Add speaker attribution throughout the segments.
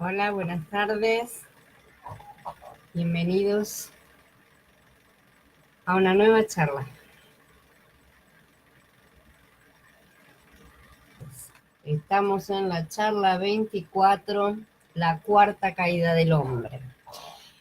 Speaker 1: Hola, buenas tardes. Bienvenidos a una nueva charla. Estamos en la charla 24, la cuarta caída del hombre.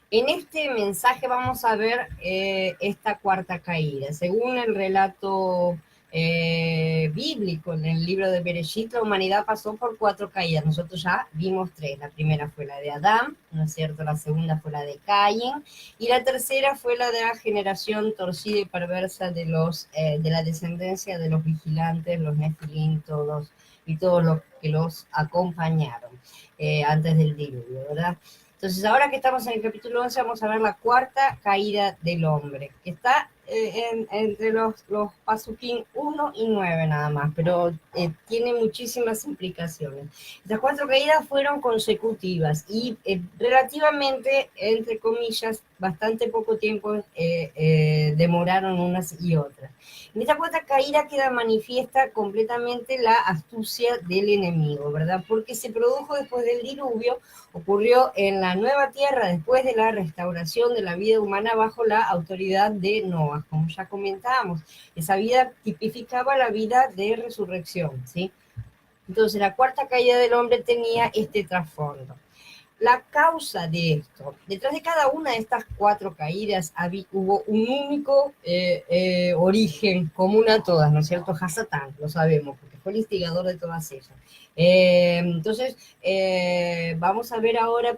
Speaker 1: En este mensaje vamos a ver esta cuarta caída. Según el relato bíblico en el libro de Bereshit, la humanidad pasó por 4 caídas. Nosotros ya vimos 3. La primera fue la de Adán, ¿no es cierto? La segunda fue la de Caín y la tercera fue la de la generación torcida y perversa de la descendencia de los vigilantes, los Nefilim, todos y todos los que los acompañaron antes del diluvio, ¿verdad? Entonces, ahora que estamos en el capítulo 11, vamos a ver la cuarta caída del hombre, que está entre los Pasuquín 1 y 9 nada más, pero tiene muchísimas implicaciones. Estas 4 caídas fueron consecutivas y relativamente, entre comillas, bastante poco tiempo demoraron unas y otras. En esta cuarta caída queda manifiesta completamente la astucia del enemigo, ¿verdad? Porque se produjo después del diluvio, ocurrió en la nueva tierra después de la restauración de la vida humana bajo la autoridad de Noah, como ya comentábamos. Esa vida tipificaba la vida de resurrección, ¿sí? Entonces, la cuarta caída del hombre tenía este trasfondo. La causa de esto, detrás de cada una de estas 4 caídas hubo un único origen común a todas, ¿no es cierto? Hasatán, lo sabemos, porque fue el instigador de todas ellas. Entonces, vamos a ver ahora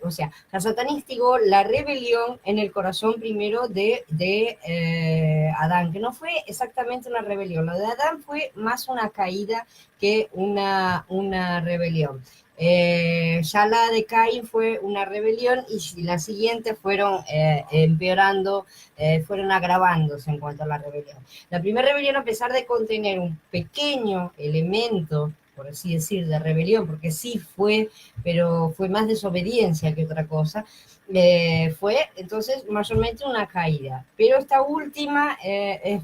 Speaker 1: o sea, Hasatán instigó la rebelión en el corazón primero de Adán, que no fue exactamente una rebelión. Lo de Adán fue más una caída que una rebelión. Ya la de Caín fue una rebelión y las siguientes fueron empeorando, fueron agravándose en cuanto a la rebelión. La primera rebelión, a pesar de contener un pequeño elemento, por así decir, de rebelión, porque sí fue, pero fue más desobediencia que otra cosa, fue entonces mayormente una caída. Pero esta última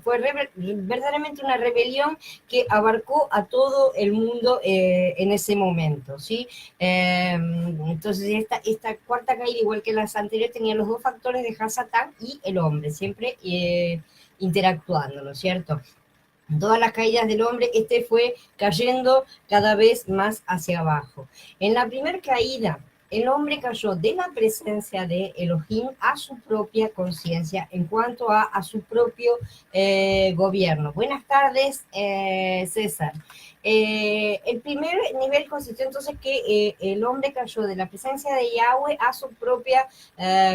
Speaker 1: fue verdaderamente una rebelión que abarcó a todo el mundo en ese momento, ¿sí? Entonces esta cuarta caída, igual que las anteriores, tenía los 2 factores de Hasatán y el hombre, siempre interactuando, ¿no es cierto? En todas las caídas del hombre, este fue cayendo cada vez más hacia abajo. En la primera caída, el hombre cayó de la presencia de Elohim a su propia conciencia en cuanto a su propio gobierno. Buenas tardes, César. El primer nivel consistió entonces que el hombre cayó de la presencia de Yahweh a su propia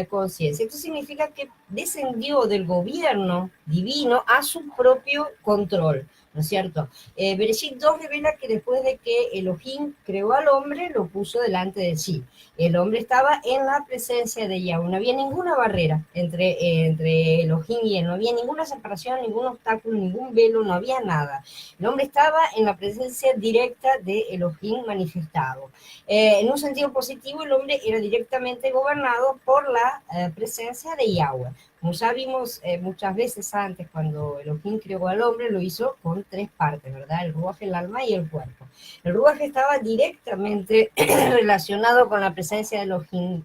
Speaker 1: conciencia. Esto significa que descendió del gobierno divino a su propio control, ¿no es cierto? Bereshit 2 revela que después de que Elohim creó al hombre, lo puso delante de sí. El hombre estaba en la presencia de Yahweh. No había ninguna barrera entre Elohim y él. No había ninguna separación, ningún obstáculo, ningún velo, no había nada. El hombre estaba en la presencia directa de Elohim manifestado. En un sentido positivo, el hombre era directamente gobernado por la presencia de Yahweh. Como ya vimos muchas veces antes, cuando Elohim creó al hombre, lo hizo con 3 partes, ¿verdad? El ruaj, el alma y el cuerpo. El ruaj estaba directamente relacionado con la presencia de Elohim,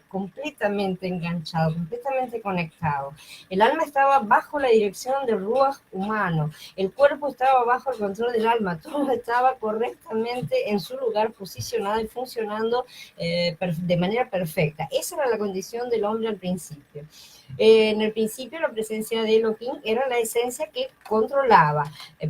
Speaker 1: completamente enganchado, completamente conectado. El alma estaba bajo la dirección del ruaj humano. El cuerpo estaba bajo el control del alma. Todo estaba correctamente en su lugar, posicionado y funcionando de manera perfecta. Esa era la condición del hombre al principio. En el principio, la presencia de Elohim era la esencia que controlaba.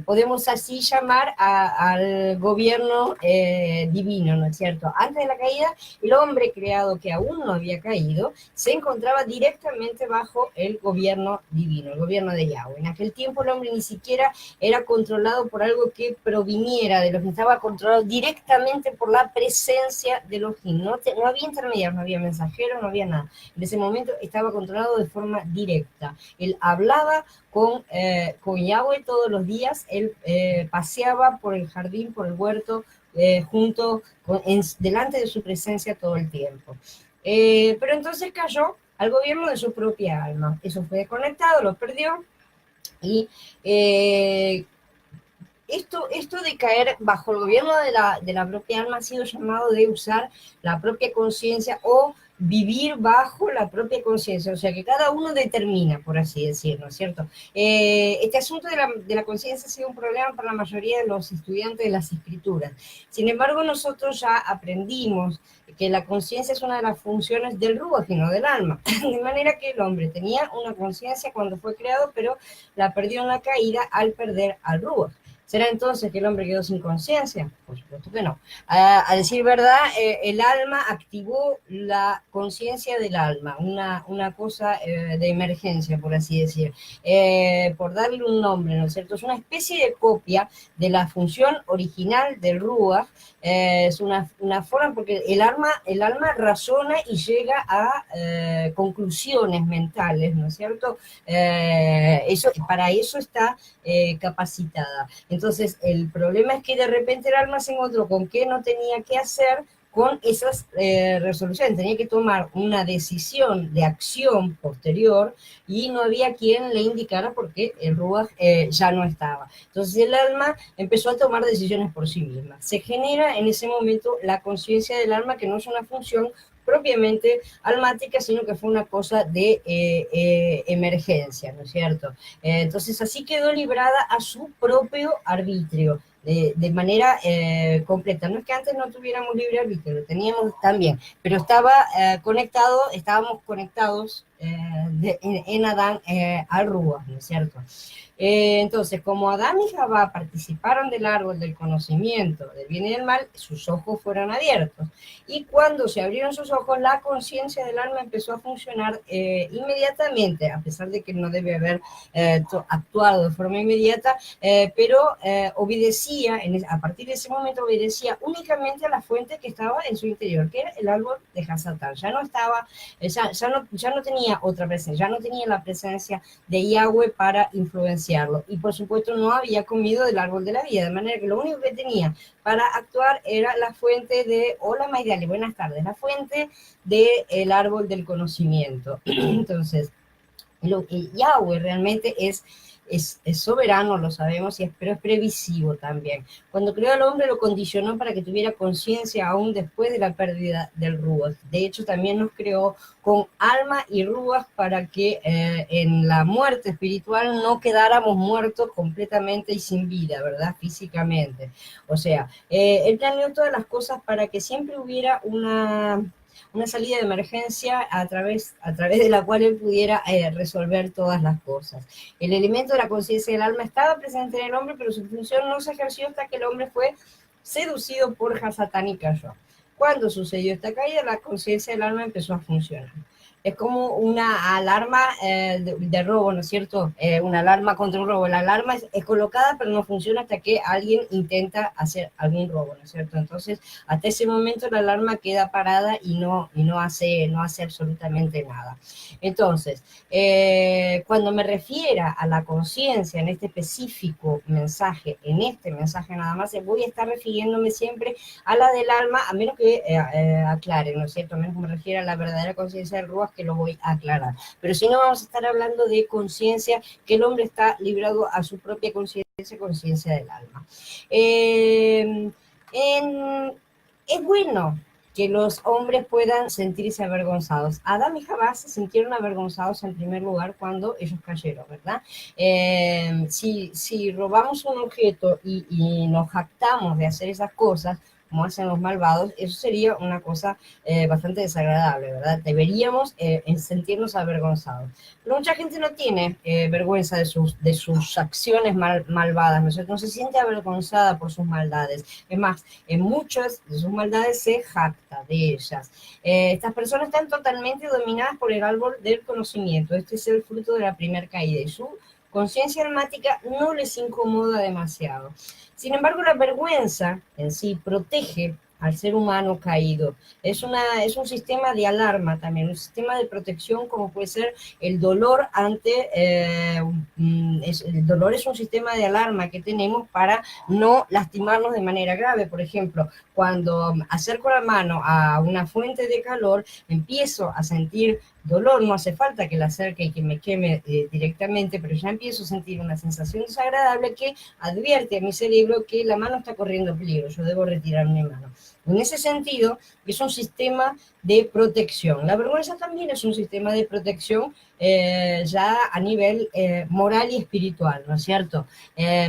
Speaker 1: Podemos así llamar al gobierno divino, ¿no es cierto? Antes de la caída, el hombre creado, que aún no había caído, se encontraba directamente bajo el gobierno divino, el gobierno de Yahweh. En aquel tiempo, el hombre ni siquiera era controlado por algo que proviniera de Elohim, estaba controlado directamente por la presencia de Elohim. No había intermediarios, no había mensajeros, no había nada. En ese momento estaba controlado de forma directa. Él hablaba con Yahweh todos los días, él paseaba por el jardín, por el huerto, delante de su presencia todo el tiempo. Pero entonces cayó al gobierno de su propia alma. Eso fue desconectado, lo perdió y esto de caer bajo el gobierno de la propia alma ha sido llamado de usar la propia conciencia o vivir bajo la propia conciencia, o sea que cada uno determina, por así decirlo, ¿no es cierto? Este asunto de la conciencia ha sido un problema para la mayoría de los estudiantes de las escrituras. Sin embargo, nosotros ya aprendimos que la conciencia es una de las funciones del ruaj y no del alma, de manera que el hombre tenía una conciencia cuando fue creado, pero la perdió en la caída al perder al ruaj. ¿Será entonces que el hombre quedó sin conciencia? Por supuesto que no. A decir verdad, el alma activó la conciencia del alma, una cosa de emergencia, por así decir, por darle un nombre, ¿no es cierto? Es una especie de copia de la función original del Ruach, es una forma, porque el alma razona y llega a conclusiones mentales, ¿no es cierto? Para eso está capacitada. Entonces, el problema es que de repente el alma se encontró con que no tenía que hacer con esas resoluciones, tenía que tomar una decisión de acción posterior y no había quien le indicara porque el Ruach ya no estaba. Entonces el alma empezó a tomar decisiones por sí misma. Se genera en ese momento la conciencia del alma, que no es una función propiamente almática, sino que fue una cosa de emergencia, ¿no es cierto? Entonces así quedó librada a su propio arbitrio, de manera completa. No es que antes no tuviéramos libre arbitrio, lo teníamos también, pero estábamos conectados en Adán al Ruach, ¿no es cierto? Entonces, como Adán y Jabá participaron del árbol del conocimiento del bien y del mal, sus ojos fueron abiertos. Y cuando se abrieron sus ojos, la conciencia del alma empezó a funcionar inmediatamente, a pesar de que no debe haber actuado de forma inmediata, pero obedecía, a partir de ese momento obedecía únicamente a la fuente que estaba en su interior, que era el árbol de Hasatán. Ya no estaba, ya no tenía otra presencia, ya no tenía la presencia de Yahweh para influenciarlo. Y por supuesto no había comido del árbol de la vida, de manera que lo único que tenía para actuar era la fuente de, hola Maidali, buenas tardes, la fuente del árbol del conocimiento. Entonces, lo que Yahweh realmente es soberano, lo sabemos, pero es previsivo también. Cuando creó al hombre lo condicionó para que tuviera conciencia aún después de la pérdida del Ruach. De hecho, también nos creó con alma y Ruach para que en la muerte espiritual no quedáramos muertos completamente y sin vida, ¿verdad? Físicamente. O sea, él planeó todas las cosas para que siempre hubiera una salida de emergencia a través de la cual él pudiera resolver todas las cosas. El elemento de la conciencia del alma estaba presente en el hombre, pero su función no se ejerció hasta que el hombre fue seducido por Hasatán y cayó. Cuando sucedió esta caída, la conciencia del alma empezó a funcionar. Es como una alarma de robo, ¿no es cierto? Una alarma contra un robo. La alarma es colocada, pero no funciona hasta que alguien intenta hacer algún robo, ¿no es cierto? Entonces, hasta ese momento la alarma queda parada y no hace absolutamente nada. Entonces, cuando me refiera a la conciencia en este específico mensaje, en este mensaje nada más, voy a estar refiriéndome siempre a la del alma, a menos que aclare, ¿no es cierto? A menos que me refiera a la verdadera conciencia del Ruach, que lo voy a aclarar. Pero si no, vamos a estar hablando de conciencia, que el hombre está librado a su propia conciencia del alma. Es bueno que los hombres puedan sentirse avergonzados. Adán y Jabá se sintieron avergonzados en primer lugar cuando ellos cayeron, ¿verdad? Si robamos un objeto y nos jactamos de hacer esas cosas, como hacen los malvados, eso sería una cosa bastante desagradable, ¿verdad? Deberíamos sentirnos avergonzados. Pero mucha gente no tiene vergüenza de sus acciones malvadas, ¿no es cierto? No se siente avergonzada por sus maldades. Es más, en muchas de sus maldades se jacta de ellas. Estas personas están totalmente dominadas por el árbol del conocimiento. Este es el fruto de la primera caída y su conciencia almática no les incomoda demasiado. Sin embargo, la vergüenza en sí protege al ser humano caído. Es un sistema de alarma también, un sistema de protección, como puede ser el dolor el dolor es un sistema de alarma que tenemos para no lastimarnos de manera grave. Por ejemplo, cuando acerco la mano a una fuente de calor, empiezo a sentir dolor, no hace falta que la acerque y que me queme directamente, pero ya empiezo a sentir una sensación desagradable que advierte a mi cerebro que la mano está corriendo peligro, yo debo retirar mi mano. En ese sentido, es un sistema de protección. La vergüenza también es un sistema de protección ya a nivel moral y espiritual, ¿no es cierto?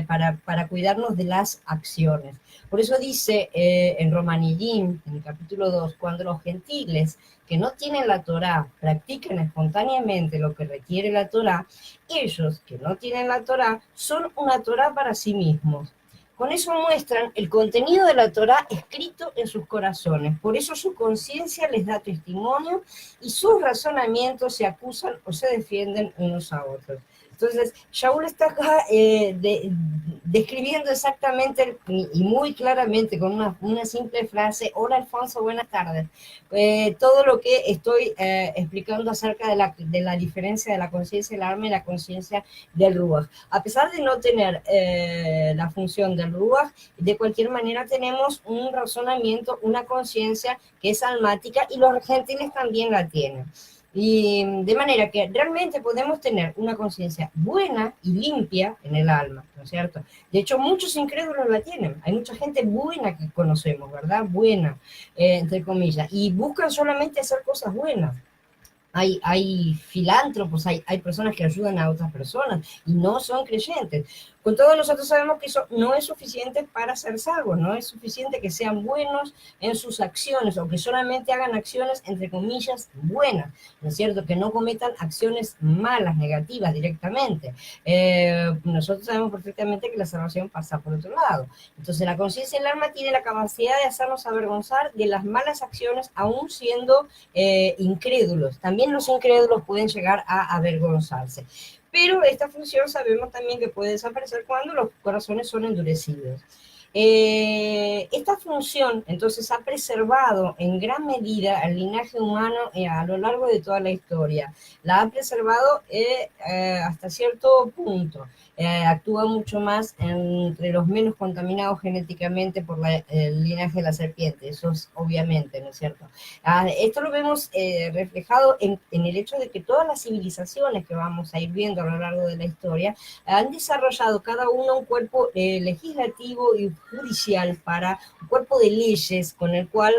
Speaker 1: Para cuidarnos de las acciones. Por eso dice en Romanillín, en el capítulo 2, cuando los gentiles que no tienen la Torá practican espontáneamente lo que requiere la Torá, ellos que no tienen la Torá son una Torá para sí mismos. Con eso muestran el contenido de la Torá escrito en sus corazones. Por eso su conciencia les da testimonio y sus razonamientos se acusan o se defienden unos a otros. Entonces, Shaul está acá describiendo exactamente y muy claramente con una simple frase: hola Alfonso, buenas tardes. Todo lo que estoy explicando acerca de la diferencia de la conciencia del alma y la conciencia del Ruach. A pesar de no tener la función del Ruach, de cualquier manera tenemos un razonamiento, una conciencia que es almática, y los gentiles también la tienen. Y de manera que realmente podemos tener una conciencia buena y limpia en el alma, ¿no es cierto? De hecho, muchos incrédulos la tienen. Hay mucha gente buena que conocemos, ¿verdad? Buena, entre comillas, y buscan solamente hacer cosas buenas. Hay filántropos, hay personas que ayudan a otras personas y no son creyentes. Con todo, nosotros sabemos que eso no es suficiente para ser salvos, no es suficiente que sean buenos en sus acciones o que solamente hagan acciones, entre comillas, buenas, ¿no es cierto? Que no cometan acciones malas, negativas directamente. Nosotros sabemos perfectamente que la salvación pasa por otro lado. Entonces, la conciencia del alma tiene la capacidad de hacernos avergonzar de las malas acciones, aún siendo incrédulos. También los incrédulos pueden llegar a avergonzarse. Pero esta función sabemos también que puede desaparecer cuando los corazones son endurecidos. Esta función entonces ha preservado en gran medida el linaje humano a lo largo de toda la historia. La ha preservado hasta cierto punto. Actúa mucho más entre los menos contaminados genéticamente por el linaje de la serpiente, eso es obviamente, ¿no es cierto? Esto lo vemos reflejado en el hecho de que todas las civilizaciones que vamos a ir viendo a lo largo de la historia han desarrollado cada uno un cuerpo legislativo y judicial, para un cuerpo de leyes con el cual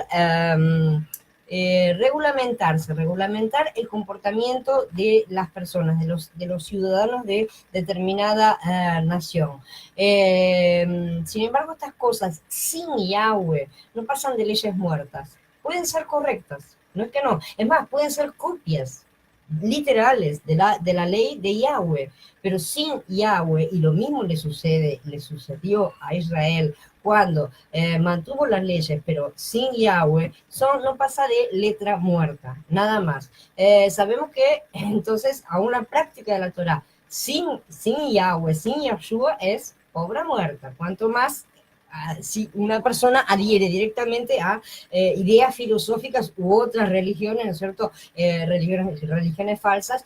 Speaker 1: regulamentar el comportamiento de las personas, de los ciudadanos de determinada nación. Sin embargo, estas cosas sin Yahweh no pasan de leyes muertas. Pueden ser correctas, no es que no. Es más, pueden ser copias literales de la ley de Yahweh, pero sin Yahweh, y lo mismo le sucedió a Israel cuando mantuvo las leyes, pero sin Yahweh, no pasa de letra muerta, nada más. Sabemos que entonces a una práctica de la Torah sin Yahweh, sin Yahshua, es obra muerta, cuanto más si una persona adhiere directamente a ideas filosóficas u otras religiones, ¿no es cierto? Religiones falsas,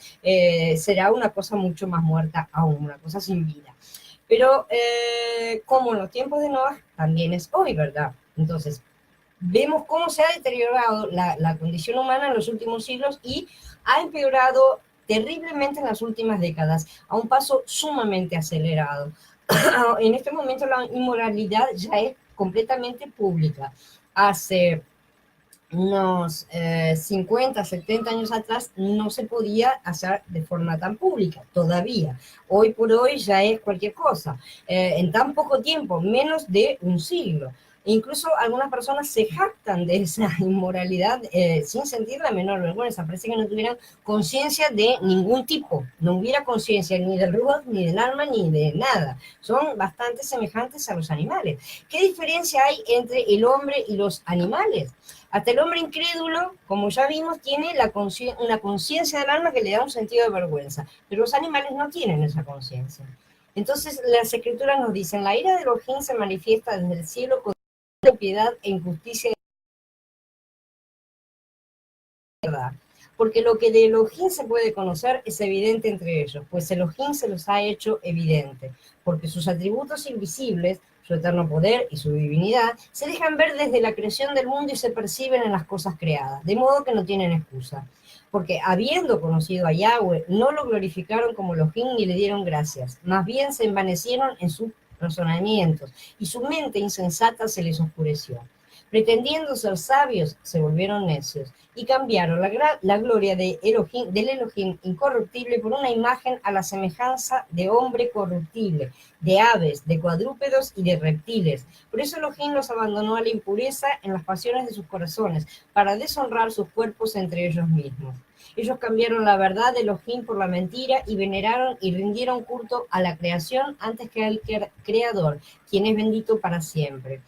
Speaker 1: será una cosa mucho más muerta aún, una cosa sin vida. Pero como en los tiempos de Noah, también es hoy, ¿verdad? Entonces, vemos cómo se ha deteriorado la condición humana en los últimos siglos y ha empeorado terriblemente en las últimas décadas, a un paso sumamente acelerado. En este momento la inmoralidad ya es completamente pública. Hace unos 50, 70 años atrás no se podía hacer de forma tan pública, todavía. Hoy por hoy ya es cualquier cosa. En tan poco tiempo, menos de un siglo. Incluso algunas personas se jactan de esa inmoralidad sin sentir la menor vergüenza. Parece que no tuvieran conciencia de ningún tipo. No hubiera conciencia ni del ruach, ni del alma, ni de nada. Son bastante semejantes a los animales. ¿Qué diferencia hay entre el hombre y los animales? Hasta el hombre incrédulo, como ya vimos, tiene una conciencia del alma que le da un sentido de vergüenza. Pero los animales no tienen esa conciencia. Entonces, las escrituras nos dicen: la ira de Elohim se manifiesta desde el cielo con piedad e injusticia, verdad. Porque lo que de Elohim se puede conocer es evidente entre ellos, pues Elohim se los ha hecho evidente, porque sus atributos invisibles, su eterno poder y su divinidad, se dejan ver desde la creación del mundo y se perciben en las cosas creadas, de modo que no tienen excusa. Porque habiendo conocido a Yahweh, no lo glorificaron como Elohim ni le dieron gracias, más bien se envanecieron en sus razonamientos y su mente insensata se les oscureció. Pretendiendo ser sabios, se volvieron necios y cambiaron la gloria del Elohim incorruptible por una imagen a la semejanza de hombre corruptible, de aves, de cuadrúpedos y de reptiles. Por eso Elohim los abandonó a la impureza en las pasiones de sus corazones, para deshonrar sus cuerpos entre ellos mismos. Ellos cambiaron la verdad de Elohim por la mentira y veneraron y rindieron culto a la creación antes que al Creador, quien es bendito para siempre.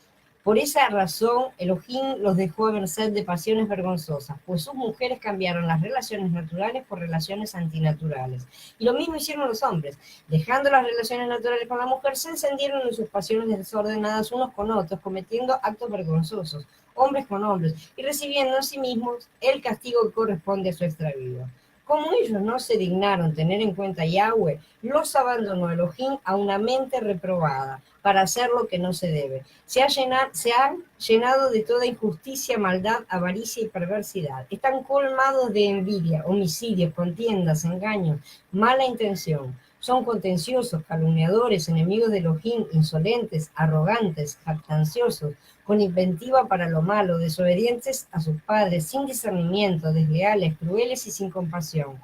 Speaker 1: Por esa razón, Elohim los dejó a merced de pasiones vergonzosas, pues sus mujeres cambiaron las relaciones naturales por relaciones antinaturales. Y lo mismo hicieron los hombres. Dejando las relaciones naturales con la mujer, se encendieron en sus pasiones desordenadas unos con otros, cometiendo actos vergonzosos, hombres con hombres, y recibiendo en sí mismos el castigo que corresponde a su extravío. Como ellos no se dignaron tener en cuenta a Yahweh, los abandonó Elohim a una mente reprobada, para hacer lo que no se debe. Se han llenado de toda injusticia, maldad, avaricia y perversidad. Están colmados de envidia, homicidios, contiendas, engaños, mala intención. Son contenciosos, calumniadores, enemigos de Elohim, insolentes, arrogantes, jactanciosos, con inventiva para lo malo, desobedientes a sus padres, sin discernimiento, desleales, crueles y sin compasión.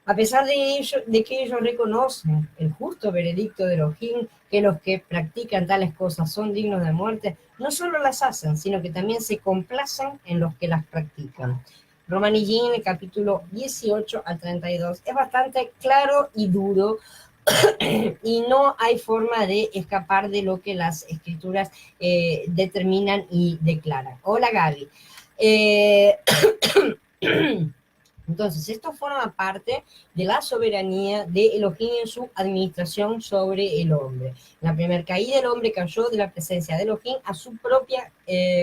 Speaker 1: A pesar de que ellos reconocen el justo veredicto de Elohim, que los que practican tales cosas son dignos de muerte, no solo las hacen, sino que también se complacen en los que las practican. Romanillín, el capítulo 18 al 32, es bastante claro y duro y no hay forma de escapar de lo que las escrituras determinan y declaran. Hola Gaby. Entonces, esto forma parte de la soberanía de Elohim en su administración sobre el hombre. En la primera caída, el hombre cayó de la presencia de Elohim a su propia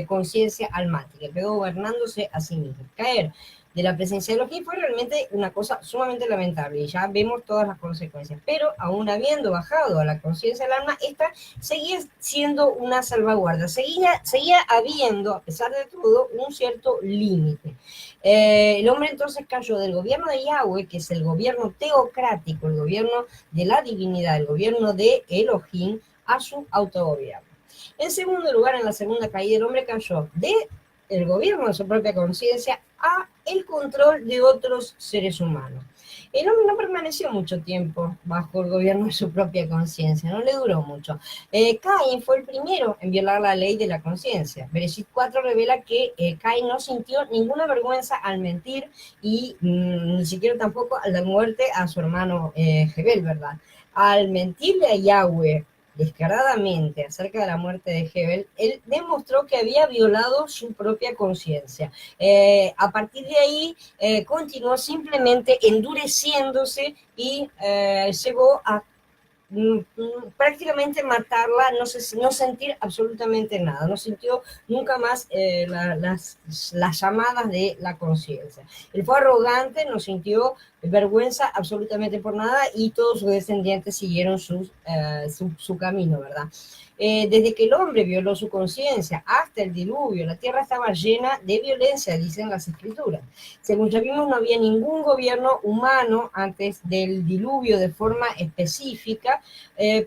Speaker 1: conciencia almática, quedó gobernándose a sí mismo. Caer de la presencia de Elohim fue realmente una cosa sumamente lamentable y ya vemos todas las consecuencias. Pero aún habiendo bajado a la conciencia del alma, esta seguía siendo una salvaguarda, seguía habiendo, a pesar de todo, un cierto límite. El hombre entonces cayó del gobierno de Yahweh, que es el gobierno teocrático, el gobierno de la divinidad, el gobierno de Elohim, a su autogobierno. En segundo lugar, en la segunda caída, el hombre cayó del gobierno de su propia conciencia a el control de otros seres humanos. El hombre no permaneció mucho tiempo bajo el gobierno de su propia conciencia, no le duró mucho. Caín fue el primero en violar la ley de la conciencia. Bereshit 4 revela que Caín no sintió ninguna vergüenza al mentir y ni siquiera tampoco al dar muerte a su hermano Hebel, ¿verdad? Al mentirle a Yahweh descaradamente acerca de la muerte de Hebel, él demostró que había violado su propia conciencia. A partir de ahí, continuó simplemente endureciéndose y llegó a prácticamente matarla, no sentir absolutamente nada, no sintió nunca más las llamadas de la conciencia. Él fue arrogante, no sintió vergüenza absolutamente por nada y todos sus descendientes siguieron su camino, ¿verdad? Desde que el hombre violó su conciencia hasta el diluvio, la tierra estaba llena de violencia, dicen las escrituras. Según ya vimos, no había ningún gobierno humano antes del diluvio de forma específica,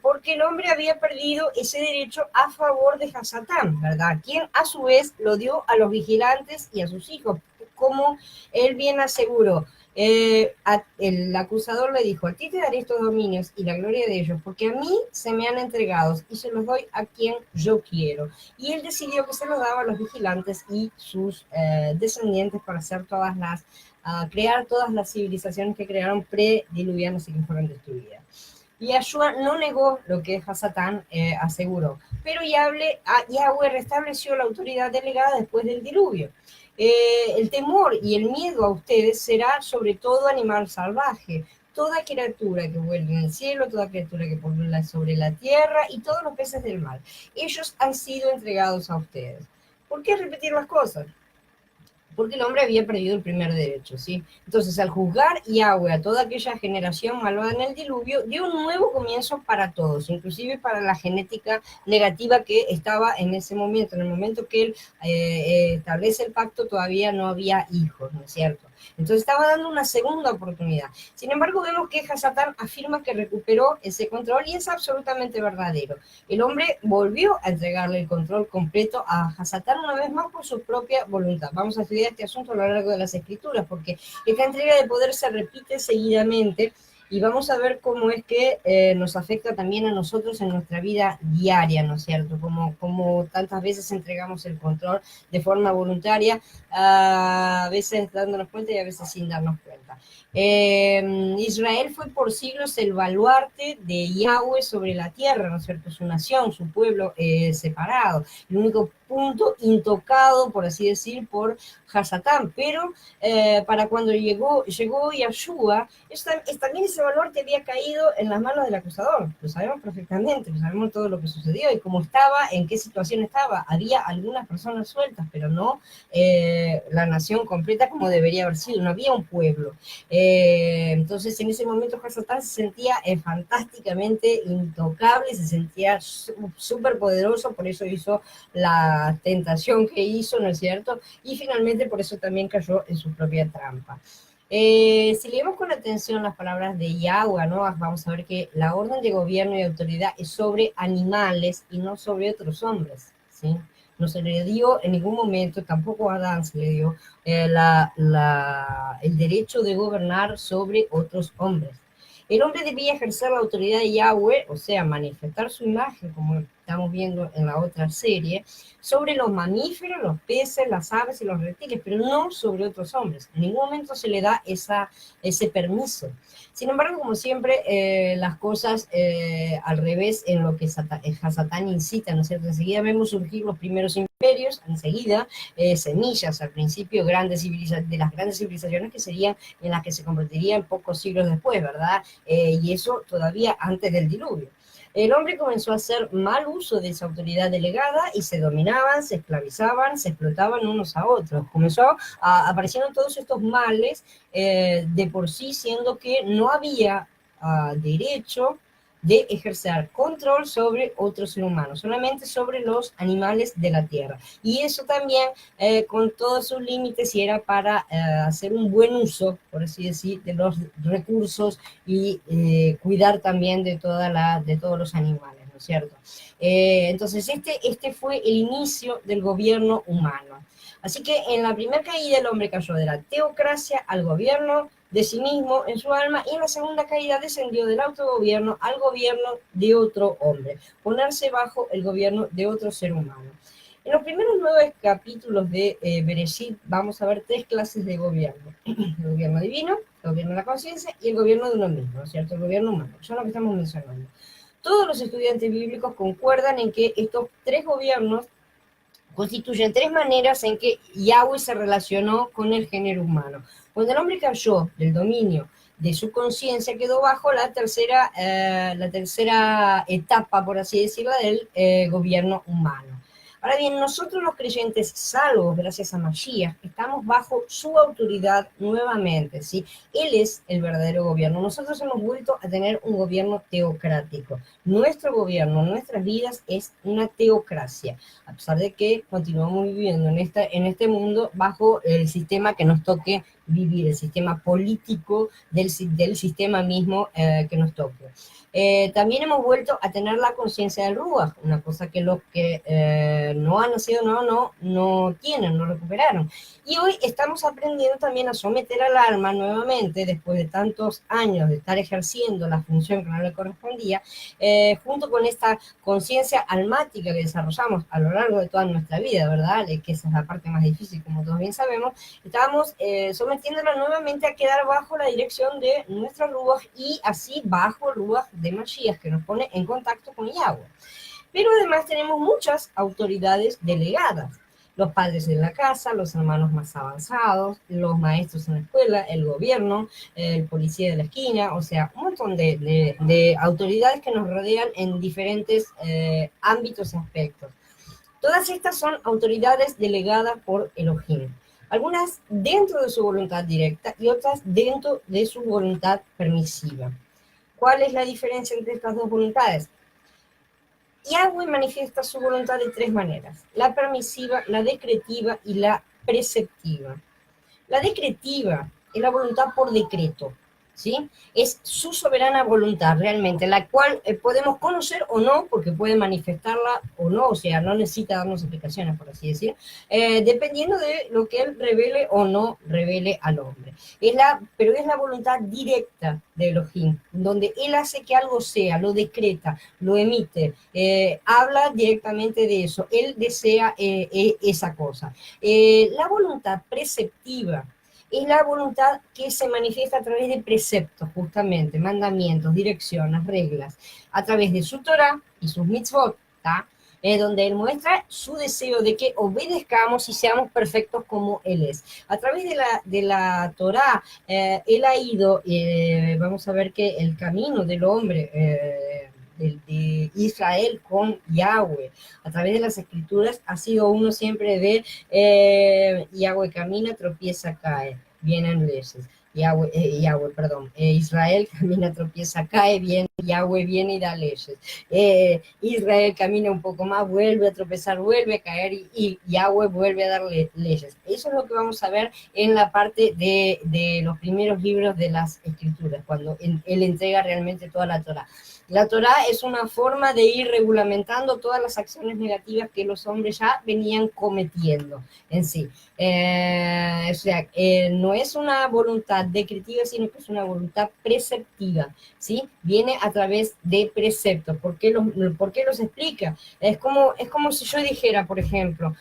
Speaker 1: porque el hombre había perdido ese derecho a favor de Hasatán, ¿verdad? Quien a su vez lo dio a los vigilantes y a sus hijos, como él bien aseguró. El acusador le dijo: a ti te daré estos dominios y la gloria de ellos, porque a mí se me han entregado y se los doy a quien yo quiero. Y él decidió que se los daba a los vigilantes y sus descendientes para hacer crear todas las civilizaciones que crearon prediluvianas y que fueron destruidas. Y Yahshua no negó lo que Hasatán aseguró, pero Yahweh restableció la autoridad delegada después del diluvio. El temor y el miedo a ustedes será sobre todo animal salvaje, toda criatura que vuela en el cielo, toda criatura que vuela sobre la tierra y todos los peces del mar. Ellos han sido entregados a ustedes. ¿Por qué repetir las cosas? porque el hombre había perdido el primer derecho, ¿sí? Entonces, al juzgar Yahweh a toda aquella generación malvada en el diluvio, dio un nuevo comienzo para todos, inclusive para la genética negativa que estaba en ese momento. En el momento que él establece el pacto, todavía no había hijos, ¿no es cierto? Entonces estaba dando una segunda oportunidad. Sin embargo, vemos que Hasatán afirma que recuperó ese control y es absolutamente verdadero. El hombre volvió a entregarle el control completo a Hasatán una vez más por su propia voluntad. Vamos a estudiar este asunto a lo largo de las escrituras, porque esta entrega de poder se repite seguidamente y vamos a ver cómo es que nos afecta también a nosotros en nuestra vida diaria, ¿no es cierto? Como tantas veces entregamos el control de forma voluntaria, a veces dándonos cuenta y a veces sin darnos cuenta. Israel fue por siglos el baluarte de Yahweh sobre la tierra, ¿no es cierto? Su nación, su pueblo separado, el único punto intocado, por así decir, por Hasatán. Pero para cuando llegó Yahshua, también ese baluarte había caído en las manos del acusador. Lo sabemos perfectamente, lo sabemos todo lo que sucedió y cómo estaba, en qué situación estaba. Había algunas personas sueltas, pero no la nación completa como debería haber sido, no había un pueblo. Entonces en ese momento Hasatán se sentía fantásticamente intocable, se sentía súper poderoso, por eso hizo la tentación que hizo, ¿no es cierto? Y finalmente por eso también cayó en su propia trampa. Si leemos con atención las palabras de Yahweh, ¿no? Vamos a ver que la orden de gobierno y autoridad es sobre animales y no sobre otros hombres, ¿sí? No se le dio en ningún momento, tampoco a Adán se le dio el derecho de gobernar sobre otros hombres. El hombre debía ejercer la autoridad de Yahweh, o sea, manifestar su imagen, como estamos viendo en la otra serie, sobre los mamíferos, los peces, las aves y los reptiles, pero no sobre otros hombres. En ningún momento se le da ese permiso. Sin embargo, como siempre, las cosas al revés en lo que Hasatán incita, ¿no es cierto? Enseguida vemos surgir los primeros imperios, enseguida semillas, al principio de las grandes civilizaciones que serían en las que se convertirían pocos siglos después, ¿verdad? Y eso todavía antes del diluvio. El hombre comenzó a hacer mal uso de esa autoridad delegada y se dominaban, se esclavizaban, se explotaban unos a otros. Comenzó apareciendo todos estos males de por sí, siendo que no había derecho de ejercer control sobre otro ser humano, solamente sobre los animales de la tierra. Y eso también, con todos sus límites, y era para hacer un buen uso, por así decir, de los recursos y cuidar también de todos los animales, ¿no es cierto? Entonces, este fue el inicio del gobierno humano. Así que en la primera caída el hombre cayó de la teocracia al gobierno de sí mismo en su alma, y en la segunda caída descendió del autogobierno al gobierno de otro hombre, ponerse bajo el gobierno de otro ser humano. En los primeros 9 capítulos de Bereshit vamos a ver 3 clases de gobierno: el gobierno divino, el gobierno de la conciencia y el gobierno de uno mismo, ¿no es cierto? El gobierno humano, eso es lo que estamos mencionando. Todos los estudiantes bíblicos concuerdan en que estos 3 gobiernos constituyen 3 maneras en que Yahweh se relacionó con el género humano. Cuando el hombre cayó del dominio de su conciencia, quedó bajo la tercera etapa, por así decirlo, del gobierno humano. Ahora bien, nosotros los creyentes salvos, gracias a Mashiach, estamos bajo su autoridad nuevamente, ¿sí? Él es el verdadero gobierno. Nosotros hemos vuelto a tener un gobierno teocrático. Nuestro gobierno, nuestras vidas es una teocracia, a pesar de que continuamos viviendo en este mundo bajo el sistema que nos toque vivir, el sistema político del sistema mismo que nos toque. También hemos vuelto a tener la conciencia del Ruach, una cosa que los que no han nacido no tienen, no recuperaron. Y hoy estamos aprendiendo también a someter al alma nuevamente, después de tantos años de estar ejerciendo la función que no le correspondía, junto con esta conciencia almática que desarrollamos a lo largo de toda nuestra vida, ¿verdad? Que esa es la parte más difícil, como todos bien sabemos. Estábamos sometiéndola nuevamente a quedar bajo la dirección de nuestro Ruach y así bajo el Ruach de Mashiach, que nos pone en contacto con Yahweh. Pero además tenemos muchas autoridades delegadas: los padres de la casa, los hermanos más avanzados, los maestros en la escuela, el gobierno, el policía de la esquina, o sea, un montón de autoridades que nos rodean en diferentes ámbitos y aspectos. Todas estas son autoridades delegadas por Elohim. algunas dentro de su voluntad directa y otras dentro de su voluntad permisiva. ¿Cuál es la diferencia entre estas dos voluntades? Yahweh manifiesta su voluntad de tres maneras: la permisiva, la decretiva y la preceptiva. La decretiva es la voluntad por decreto, ¿sí? Es su soberana voluntad realmente, la cual podemos conocer o no, porque puede manifestarla o no, o sea, no necesita darnos explicaciones, por así decir, dependiendo de lo que él revele o no revele al hombre. Pero es la voluntad directa de Elohim, donde él hace que algo sea, lo decreta, lo emite, habla directamente de eso, él desea esa cosa. La voluntad preceptiva es la voluntad que se manifiesta a través de preceptos, justamente, mandamientos, direcciones, reglas, a través de su Torah y sus mitzvot, donde él muestra su deseo de que obedezcamos y seamos perfectos como él es. A través de la Torah, él ha ido, vamos a ver que el camino del hombre, de Israel con Yahweh, a través de las escrituras, ha sido uno siempre de Yahweh camina, tropieza, cae, vienen leyes. Israel camina, tropieza, cae, bien, Yahweh viene y da leyes. Israel camina un poco más, vuelve a tropezar, vuelve a caer y Yahweh vuelve a darle leyes. Eso es lo que vamos a ver en la parte de los primeros libros de las escrituras, cuando él entrega realmente toda la Torah. La Torá es una forma de ir regulamentando todas las acciones negativas que los hombres ya venían cometiendo en sí. O sea, no es una voluntad decretiva, sino que es una voluntad preceptiva, ¿sí? Viene a través de preceptos. ¿Por qué los explica? Es como si yo dijera, por ejemplo,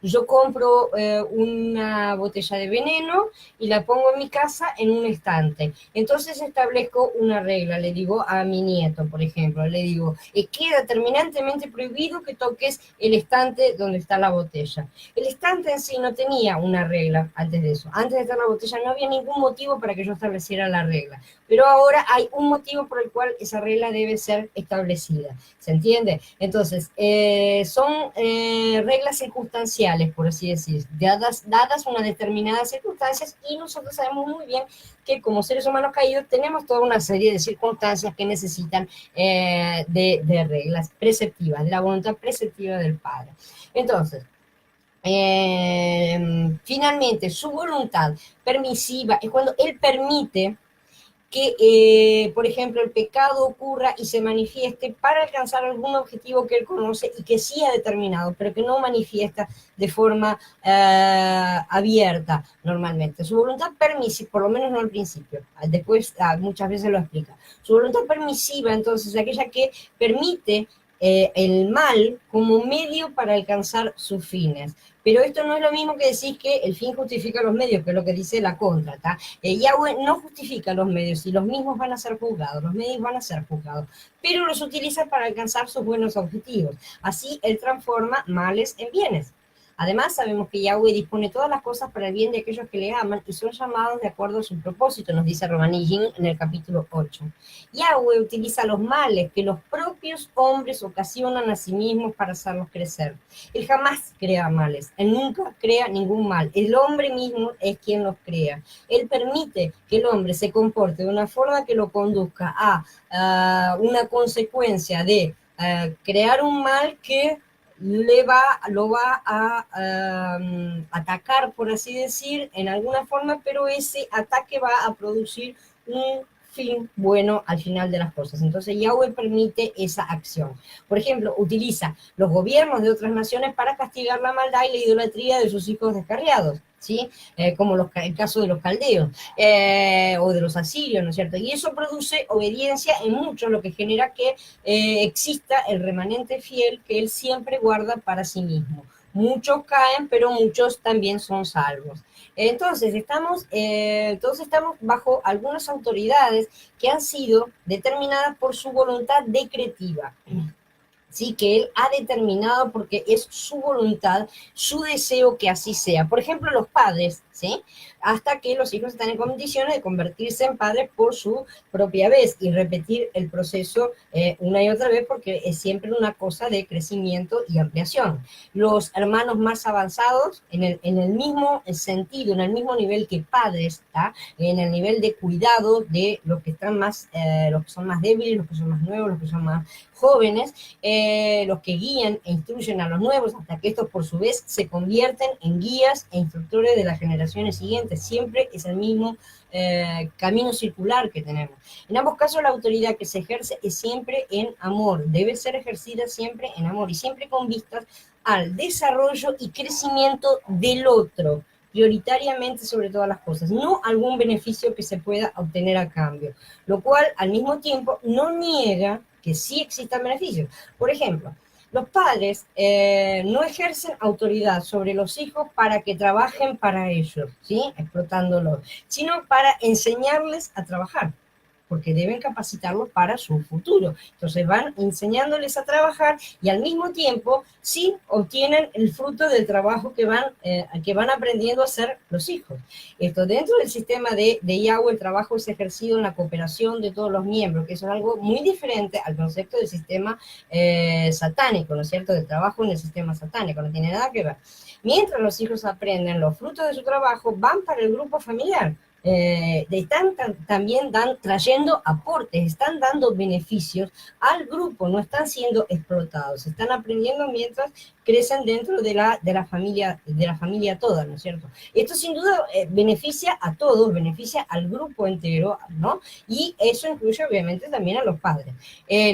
Speaker 1: yo compro una botella de veneno y la pongo en mi casa en un estante. Entonces establezco una regla, le digo a mi nieto, por ejemplo, le digo, queda terminantemente prohibido que toques el estante donde está la botella. El estante en sí no tenía una regla antes de eso. Antes de estar la botella no había ningún motivo para que yo estableciera la regla. Pero ahora hay un motivo por el cual esa regla debe ser establecida. ¿Se entiende? Entonces, son reglas circunstanciales, por así decir, dadas unas determinadas circunstancias, y nosotros sabemos muy bien que como seres humanos caídos tenemos toda una serie de circunstancias que necesitan de reglas preceptivas, de la voluntad preceptiva del Padre. Entonces, finalmente, su voluntad permisiva es cuando él permite que, por ejemplo, el pecado ocurra y se manifieste para alcanzar algún objetivo que él conoce y que sí ha determinado, pero que no manifiesta de forma abierta normalmente. Su voluntad permisiva, por lo menos no al principio, después muchas veces lo explica. Su voluntad permisiva, entonces, es aquella que permite el mal como medio para alcanzar sus fines. Pero esto no es lo mismo que decir que el fin justifica los medios, que es lo que dice la contra, ¿tá? Yahweh no justifica los medios y los mismos van a ser juzgados, los medios van a ser juzgados, pero los utiliza para alcanzar sus buenos objetivos. Así él transforma males en bienes. Además, sabemos que Yahweh dispone todas las cosas para el bien de aquellos que le aman y son llamados de acuerdo a su propósito, nos dice Romanillín en el capítulo 8. Yahweh utiliza los males que los propios hombres ocasionan a sí mismos para hacerlos crecer. Él jamás crea males, él nunca crea ningún mal. El hombre mismo es quien los crea. Él permite que el hombre se comporte de una forma que lo conduzca a una consecuencia de crear un mal que lo va a atacar, por así decir, en alguna forma, pero ese ataque va a producir un fin bueno al final de las cosas. Entonces Yahweh permite esa acción. Por ejemplo, utiliza los gobiernos de otras naciones para castigar la maldad y la idolatría de sus hijos descarriados, ¿sí? Como el caso de los caldeos o de los asirios, ¿no es cierto? Y eso produce obediencia en muchos, lo que genera que exista el remanente fiel que él siempre guarda para sí mismo. Muchos caen, pero muchos también son salvos. Entonces estamos bajo algunas autoridades que han sido determinadas por su voluntad decretiva. ¿sí? Que él ha determinado porque es su voluntad, su deseo que así sea. Por ejemplo, los padres, ¿sí? Hasta que los hijos están en condiciones de convertirse en padres por su propia vez y repetir el proceso una y otra vez porque es siempre una cosa de crecimiento y ampliación. Los hermanos más avanzados, en el mismo sentido, en el mismo nivel que padres, ¿tá? En el nivel de cuidado de los que están más, los que son más débiles, los que son más nuevos, los que son más jóvenes, los que guían e instruyen a los nuevos hasta que estos por su vez se convierten en guías e instructores de las generaciones siguientes. Siempre es el mismo camino circular que tenemos. En ambos casos la autoridad que se ejerce es siempre en amor, debe ser ejercida siempre en amor y siempre con vistas al desarrollo y crecimiento del otro, prioritariamente sobre todas las cosas, no algún beneficio que se pueda obtener a cambio, lo cual al mismo tiempo no niega que sí existan beneficios. Por ejemplo, los padres no ejercen autoridad sobre los hijos para que trabajen para ellos, ¿sí? Explotándolos, sino para enseñarles a trabajar, porque deben capacitarlos para su futuro. Entonces van enseñándoles a trabajar y al mismo tiempo sí obtienen el fruto del trabajo que van aprendiendo a hacer los hijos. Esto dentro del sistema de Yahweh, el trabajo es ejercido en la cooperación de todos los miembros, que eso es algo muy diferente al concepto del sistema satánico, ¿no es cierto? Del trabajo en el sistema satánico, no tiene nada que ver. Mientras los hijos aprenden los frutos de su trabajo, van para el grupo familiar. También trayendo aportes, están dando beneficios al grupo, no están siendo explotados, están aprendiendo mientras crecen dentro de la familia toda, ¿no es cierto? Esto sin duda beneficia a todos, beneficia al grupo entero, ¿no? Y eso incluye obviamente también a los padres.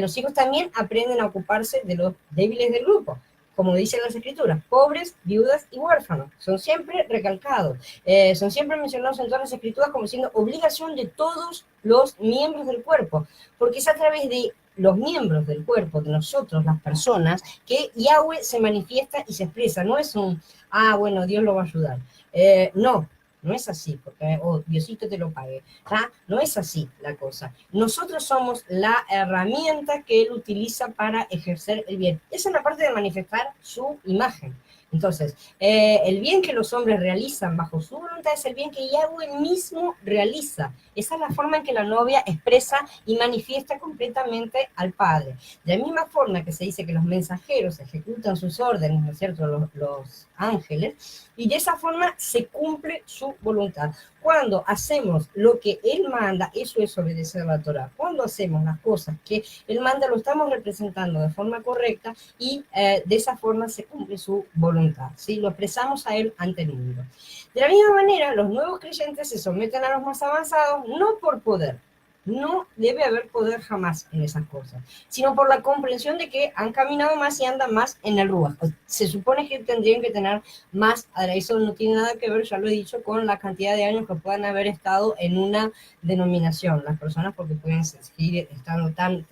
Speaker 1: Los hijos también aprenden a ocuparse de los débiles del grupo, como dicen las escrituras, pobres, viudas y huérfanos. Son siempre recalcados, son siempre mencionados en todas las escrituras como siendo obligación de todos los miembros del cuerpo, porque es a través de los miembros del cuerpo, de nosotros, las personas, que Yahweh se manifiesta y se expresa. No es bueno, Dios lo va a ayudar. No, no es así, porque Diosito te lo pague. No es así la cosa. Nosotros somos la herramienta que Él utiliza para ejercer el bien. Esa es la parte de manifestar su imagen. Entonces, el bien que los hombres realizan bajo su voluntad es el bien que Yahweh mismo realiza. Esa es la forma en que la novia expresa y manifiesta completamente al Padre. De la misma forma que se dice que los mensajeros ejecutan sus órdenes, ¿no es cierto?, los ángeles, y de esa forma se cumple su voluntad. Cuando hacemos lo que Él manda, eso es obedecer la Torah. Cuando hacemos las cosas que Él manda, lo estamos representando de forma correcta y de esa forma se cumple su voluntad, ¿sí? Lo expresamos a Él ante el mundo. De la misma manera, los nuevos creyentes se someten a los más avanzados no por poder, no debe haber poder jamás en esas cosas, sino por la comprensión de que han caminado más y andan más en el Ruach. Se supone que tendrían que tener más, eso no tiene nada que ver, ya lo he dicho, con la cantidad de años que puedan haber estado en una denominación, las personas, porque pueden seguir estando tan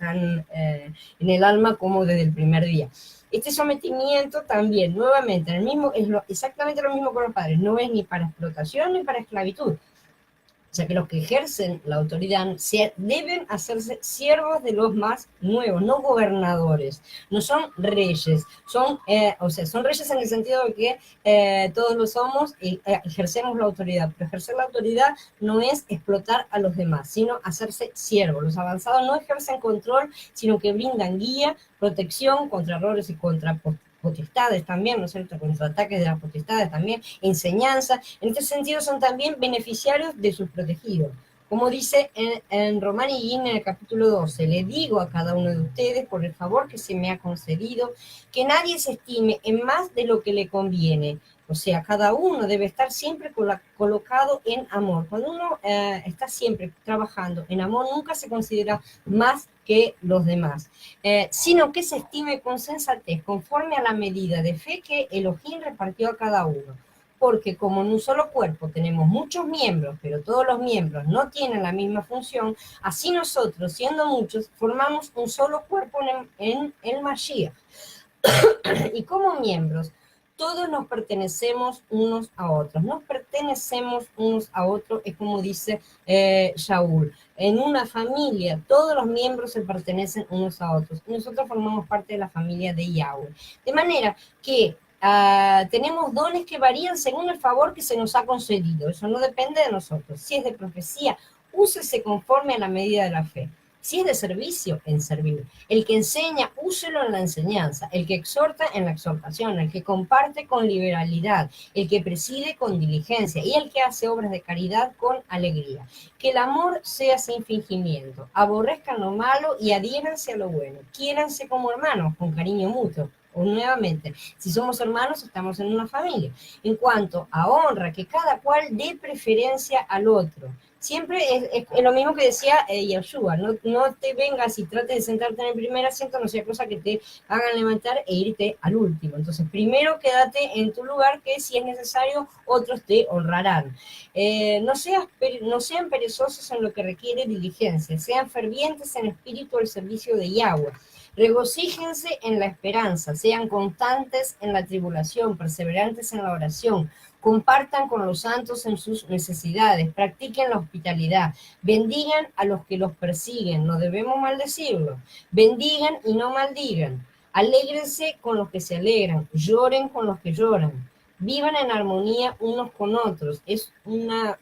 Speaker 1: en el alma como desde el primer día. Este sometimiento también, nuevamente, exactamente lo mismo con los padres, no es ni para explotación ni para esclavitud. O sea que los que ejercen la autoridad deben hacerse siervos de los más nuevos, no gobernadores, no son reyes, son reyes en el sentido de que todos lo somos y ejercemos la autoridad, pero ejercer la autoridad no es explotar a los demás, sino hacerse siervos. Los avanzados no ejercen control, sino que brindan guía, protección contra errores y contra potestades también, ¿no es cierto?, contraataques de las potestades también, enseñanza. En este sentido son también beneficiarios de sus protegidos. Como dice en Román y en el capítulo 12, le digo a cada uno de ustedes, por el favor que se me ha concedido, que nadie se estime en más de lo que le conviene. O sea, cada uno debe estar siempre colocado en amor. Cuando uno está siempre trabajando en amor, nunca se considera más que los demás, sino que se estime con sensatez, conforme a la medida de fe que Elohim repartió a cada uno. Porque como en un solo cuerpo tenemos muchos miembros, pero todos los miembros no tienen la misma función, así nosotros, siendo muchos, formamos un solo cuerpo en el Mashiach. Y como miembros, todos nos pertenecemos unos a otros. Nos pertenecemos unos a otros, es como dice Shaul. en una familia, todos los miembros se pertenecen unos a otros. Nosotros formamos parte de la familia de Yahweh. De manera que tenemos dones que varían según el favor que se nos ha concedido. Eso no depende de nosotros. Si es de profecía, úsese conforme a la medida de la fe. Si es de servicio, en servir. El que enseña, úselo en la enseñanza. El que exhorta, en la exhortación. El que comparte, con liberalidad. El que preside, con diligencia. Y el que hace obras de caridad, con alegría. Que el amor sea sin fingimiento. Aborrezcan lo malo y adhiéranse a lo bueno. Quiéranse como hermanos, con cariño mutuo. O nuevamente, si somos hermanos, estamos en una familia. En cuanto a honra, que cada cual dé preferencia al otro. Siempre es lo mismo que decía Yoshua, no te vengas y trates de sentarte en el primer asiento, no sea cosa que te hagan levantar e irte al último. Entonces, primero quédate en tu lugar, que si es necesario, otros te honrarán. No sean perezosos en lo que requiere diligencia, sean fervientes en espíritu al servicio de Yahweh. Regocíjense en la esperanza, sean constantes en la tribulación, perseverantes en la oración, compartan con los santos en sus necesidades, practiquen la hospitalidad, bendigan a los que los persiguen, no debemos maldecirlos, bendigan y no maldigan, alégrense con los que se alegran, lloren con los que lloran. Vivan en armonía unos con otros. Es una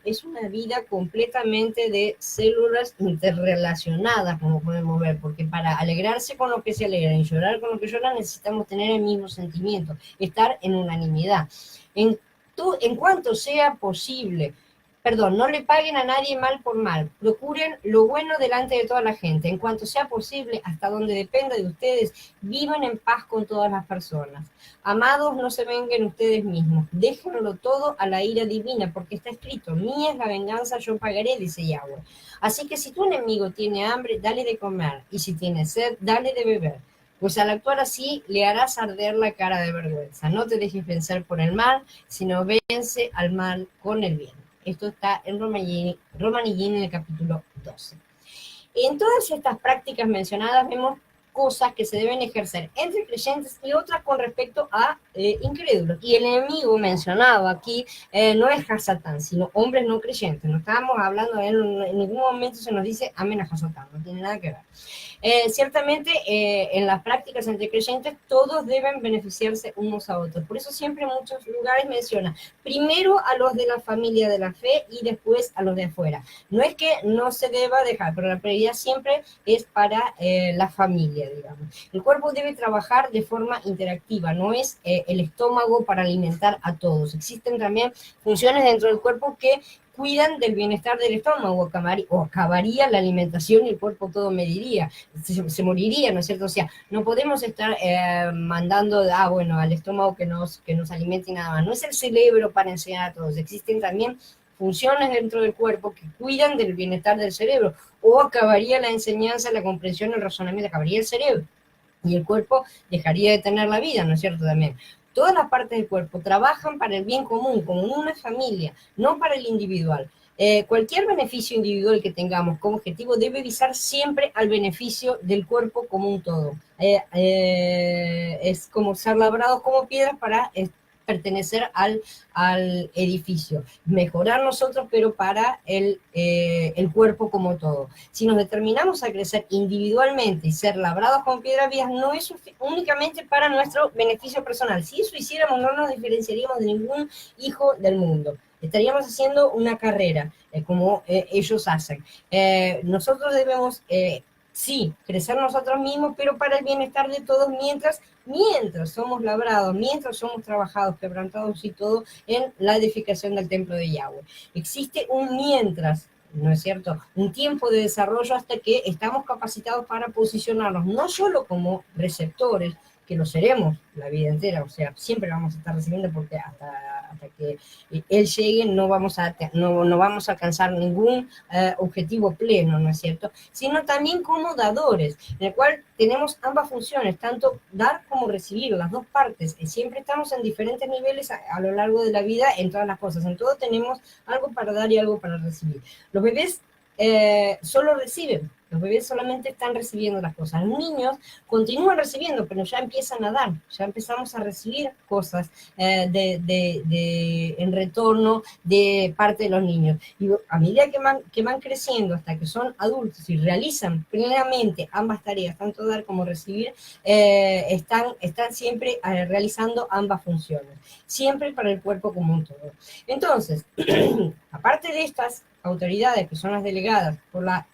Speaker 1: vida completamente de células interrelacionadas, como podemos ver, porque para alegrarse con lo que se alegran y llorar con lo que lloran necesitamos tener el mismo sentimiento, estar en unanimidad. En cuanto sea posible, no le paguen a nadie mal por mal, procuren lo bueno delante de toda la gente, en cuanto sea posible, hasta donde dependa de ustedes, vivan en paz con todas las personas. Amados, no se vengan ustedes mismos, déjenlo todo a la ira divina, porque está escrito, mía es la venganza, yo pagaré, dice Yahweh. Así que si tu enemigo tiene hambre, dale de comer, y si tiene sed, dale de beber. Pues al actuar así, le harás arder la cara de vergüenza. No te dejes vencer por el mal, sino vence al mal con el bien. Esto está en Romanillín en el capítulo 12. En todas estas prácticas mencionadas vemos cosas que se deben ejercer entre creyentes y otras con respecto a incrédulos. Y el enemigo mencionado aquí no es Hasatán, sino hombres no creyentes. No estábamos hablando de él, en ningún momento se nos dice amén a Hasatán, no tiene nada que ver. Ciertamente en las prácticas entre creyentes todos deben beneficiarse unos a otros. Por eso siempre en muchos lugares menciona primero a los de la familia de la fe y después a los de afuera. No es que no se deba dejar, pero la prioridad siempre es para la familia, digamos. El cuerpo debe trabajar de forma interactiva, no es el estómago para alimentar a todos. Existen también funciones dentro del cuerpo que cuidan del bienestar del estómago, o acabaría la alimentación y el cuerpo todo se moriría, ¿no es cierto? O sea, no podemos estar mandando, al estómago que nos alimente y nada más. No es el cerebro para enseñar a todos, existen también funciones dentro del cuerpo que cuidan del bienestar del cerebro, o acabaría la enseñanza, la comprensión, el razonamiento, acabaría el cerebro, y el cuerpo dejaría de tener la vida, ¿no es cierto? También. Todas las partes del cuerpo trabajan para el bien común, como una familia, no para el individual. Cualquier beneficio individual que tengamos como objetivo debe visar siempre al beneficio del cuerpo como un todo. Es como ser labrados como piedras para pertenecer al edificio, mejorar nosotros, pero para el cuerpo como todo. Si nos determinamos a crecer individualmente y ser labrados con piedras vivas, no es únicamente para nuestro beneficio personal. Si eso hiciéramos, no nos diferenciaríamos de ningún hijo del mundo. Estaríamos haciendo una carrera, como ellos hacen. Nosotros debemos, sí, crecer nosotros mismos, pero para el bienestar de todos, mientras somos labrados, mientras somos trabajados, quebrantados y todo en la edificación del templo de Yahweh. Existe un mientras, ¿no es cierto? Un tiempo de desarrollo hasta que estamos capacitados para posicionarnos, no solo como receptores, que lo seremos la vida entera, o sea, siempre vamos a estar recibiendo, porque hasta que Él llegue no vamos a alcanzar ningún objetivo pleno, ¿no es cierto? Sino también como dadores, en el cual tenemos ambas funciones, tanto dar como recibir, las dos partes. Siempre estamos en diferentes niveles a lo largo de la vida en todas las cosas, en todo tenemos algo para dar y algo para recibir. Los bebés solo reciben. Los bebés solamente están recibiendo las cosas. Los niños continúan recibiendo, pero ya empiezan a dar, ya empezamos a recibir cosas en retorno de parte de los niños. Y a medida que van creciendo hasta que son adultos y realizan plenamente ambas tareas, tanto dar como recibir, están siempre realizando ambas funciones, siempre para el cuerpo como un todo. Entonces, aparte de estas autoridades que son las delegadas por la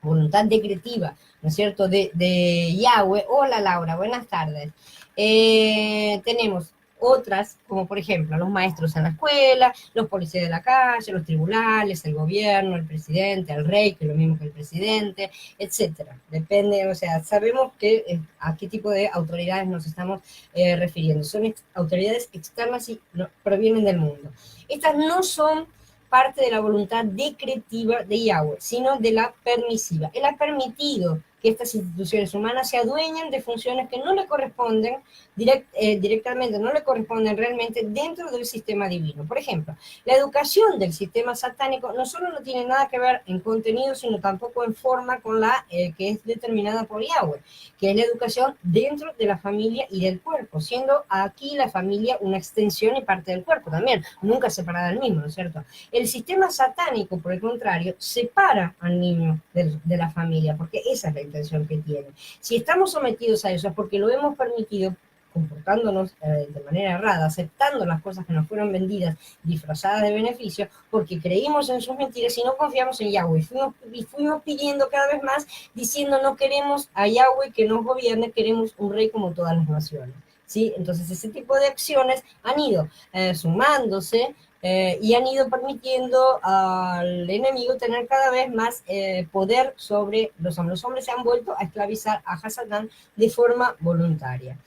Speaker 1: voluntad decretiva, ¿no es cierto?, de Yahweh. Hola Laura, buenas tardes. Tenemos otras, como por ejemplo los maestros en la escuela, los policías de la calle, los tribunales, el gobierno, el presidente, el rey, que es lo mismo que el presidente, etcétera. Depende, o sea, sabemos a qué tipo de autoridades nos estamos refiriendo. Son autoridades externas y provienen del mundo. Estas no son parte de la voluntad decretiva de Yahweh, sino de la permisiva. Él ha permitido que estas instituciones humanas se adueñen de funciones que no le corresponden directamente, no le corresponden realmente dentro del sistema divino. Por ejemplo, la educación del sistema satánico no solo no tiene nada que ver en contenido, sino tampoco en forma con la que es determinada por Yahweh, que es la educación dentro de la familia y del cuerpo, siendo aquí la familia una extensión y parte del cuerpo también, nunca separada del mismo, ¿no es cierto? El sistema satánico, por el contrario, separa al niño de la familia, porque esa es la intención que tiene. Si estamos sometidos a eso es porque lo hemos permitido, comportándonos de manera errada, aceptando las cosas que nos fueron vendidas, disfrazadas de beneficio, porque creímos en sus mentiras y no confiamos en Yahweh. Y fuimos pidiendo cada vez más, diciendo no queremos a Yahweh que nos gobierne, queremos un rey como todas las naciones. ¿Sí? Entonces ese tipo de acciones han ido sumándose y han ido permitiendo al enemigo tener cada vez más poder sobre los hombres. Los hombres se han vuelto a esclavizar a Hasatán de forma voluntaria.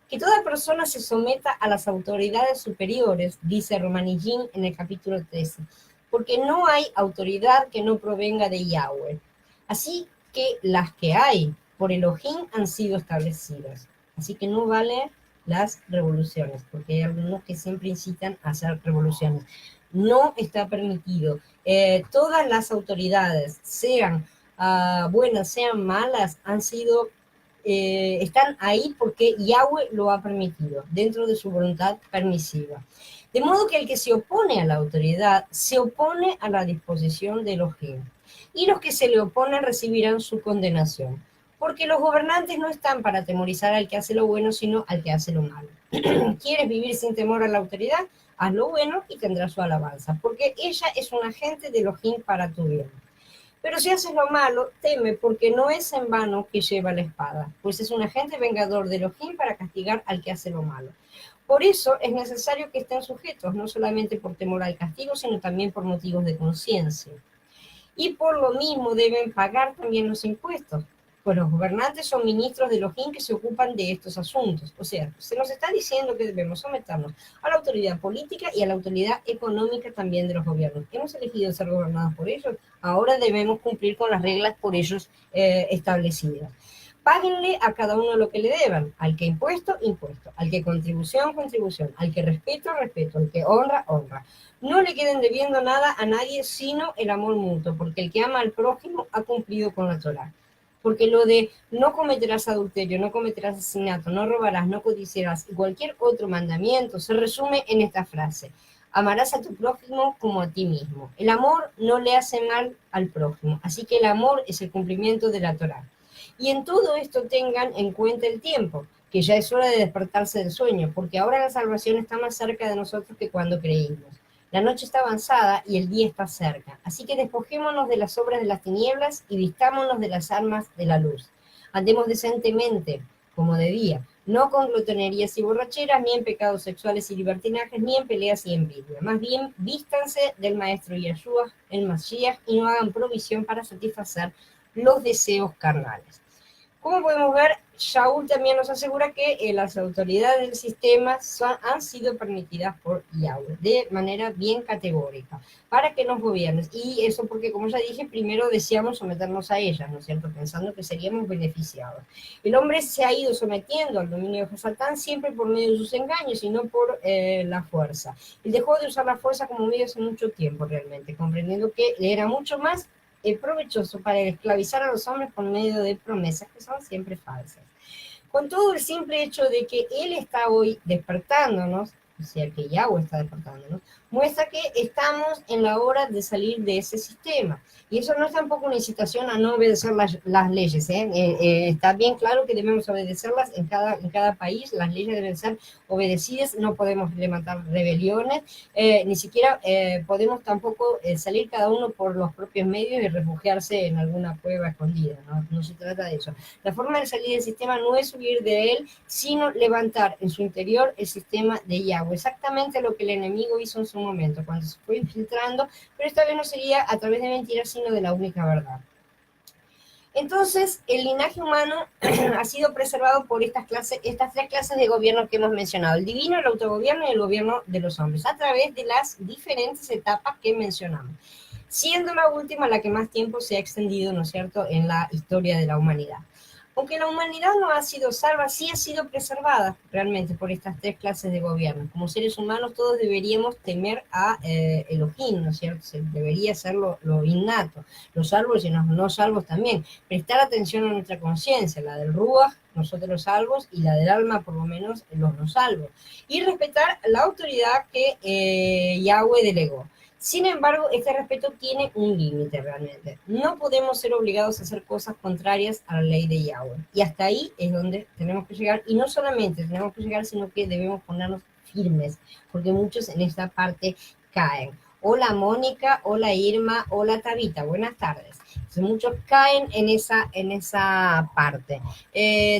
Speaker 1: Que toda persona se someta a las autoridades superiores, dice Romanillín en el capítulo 13, porque no hay autoridad que no provenga de Yahweh. Así que las que hay por Elohim han sido establecidas. Así que no vale las revoluciones, porque hay algunos que siempre incitan a hacer revoluciones. No está permitido. Todas las autoridades, sean buenas, sean malas, han sido están ahí porque Yahweh lo ha permitido, dentro de su voluntad permisiva. De modo que el que se opone a la autoridad se opone a la disposición de Elohim, y los que se le oponen recibirán su condenación, porque los gobernantes no están para atemorizar al que hace lo bueno, sino al que hace lo malo. ¿Quieres vivir sin temor a la autoridad? Haz lo bueno y tendrás su alabanza, porque ella es un agente de Elohim para tu bien. Pero si haces lo malo, teme, porque no es en vano que lleva la espada, pues es un agente vengador de Elohim para castigar al que hace lo malo. Por eso es necesario que estén sujetos, no solamente por temor al castigo, sino también por motivos de conciencia. Y por lo mismo deben pagar también los impuestos, pues los gobernantes son ministros de Elohim que se ocupan de estos asuntos. O sea, se nos está diciendo que debemos someternos a la autoridad política y a la autoridad económica también de los gobiernos. Hemos elegido ser gobernados por ellos, ahora debemos cumplir con las reglas por ellos establecidas. Páguenle a cada uno lo que le deban, al que impuesto, impuesto, al que contribución, contribución, al que respeto, respeto, al que honra, honra. No le queden debiendo nada a nadie sino el amor mutuo, porque el que ama al prójimo ha cumplido con la Torá. Porque lo de no cometerás adulterio, no cometerás asesinato, no robarás, no codiciarás y cualquier otro mandamiento se resume en esta frase: amarás a tu prójimo como a ti mismo. El amor no le hace mal al prójimo, así que el amor es el cumplimiento de la Torá. Y en todo esto tengan en cuenta el tiempo, que ya es hora de despertarse del sueño, porque ahora la salvación está más cerca de nosotros que cuando creímos. La noche está avanzada y el día está cerca, así que despojémonos de las obras de las tinieblas y vistámonos de las armas de la luz. Andemos decentemente, como de día, no con glotonerías y borracheras, ni en pecados sexuales y libertinajes, ni en peleas y envidia. Más bien, vístanse del Maestro Yeshua, el Mashiach, y no hagan provisión para satisfacer los deseos carnales. Como podemos ver, Shaul también nos asegura que las autoridades del sistema han sido permitidas por Yahweh de manera bien categórica para que nos gobiernen. Y eso porque, como ya dije, primero deseamos someternos a ellas, ¿no es cierto? Pensando que seríamos beneficiados. El hombre se ha ido sometiendo al dominio de Satán siempre por medio de sus engaños y no por la fuerza. Él dejó de usar la fuerza como medio hace mucho tiempo realmente, comprendiendo que le era mucho más provechoso para esclavizar a los hombres por medio de promesas que son siempre falsas. Con todo el simple hecho de que Él está hoy despertándonos, o sea, que Yahweh está despertándonos, muestra que estamos en la hora de salir de ese sistema. Y eso no es tampoco una incitación a no obedecer las leyes. Está bien claro que debemos obedecerlas en cada país, las leyes deben ser obedecidas, no podemos levantar rebeliones, ni siquiera podemos tampoco salir cada uno por los propios medios y refugiarse en alguna cueva escondida, no se trata de eso. La forma de salir del sistema no es huir de él, sino levantar en su interior el sistema de Yahweh. Exactamente lo que el enemigo hizo en su momento, cuando se fue infiltrando, pero esta vez no sería a través de mentiras, sino de la única verdad. Entonces, el linaje humano ha sido preservado por estas tres clases de gobierno que hemos mencionado, el divino, el autogobierno y el gobierno de los hombres, a través de las diferentes etapas que mencionamos, siendo la última la que más tiempo se ha extendido, ¿no es cierto?, en la historia de la humanidad. Aunque la humanidad no ha sido salva, sí ha sido preservada realmente por estas tres clases de gobierno. Como seres humanos todos deberíamos temer a Elohim, ¿no es cierto? Debería ser lo innato. Los salvos y los no salvos también. Prestar atención a nuestra conciencia, la del Ruach, nosotros los salvos, y la del alma, por lo menos, los no salvos. Y respetar la autoridad que Yahweh delegó. Sin embargo, este respeto tiene un límite realmente. No podemos ser obligados a hacer cosas contrarias a la ley de Yahweh. Y hasta ahí es donde tenemos que llegar. Y no solamente tenemos que llegar, sino que debemos ponernos firmes, porque muchos en esta parte caen. Hola Mónica, hola Irma, hola Tabita, buenas tardes. Entonces, muchos caen en esa parte.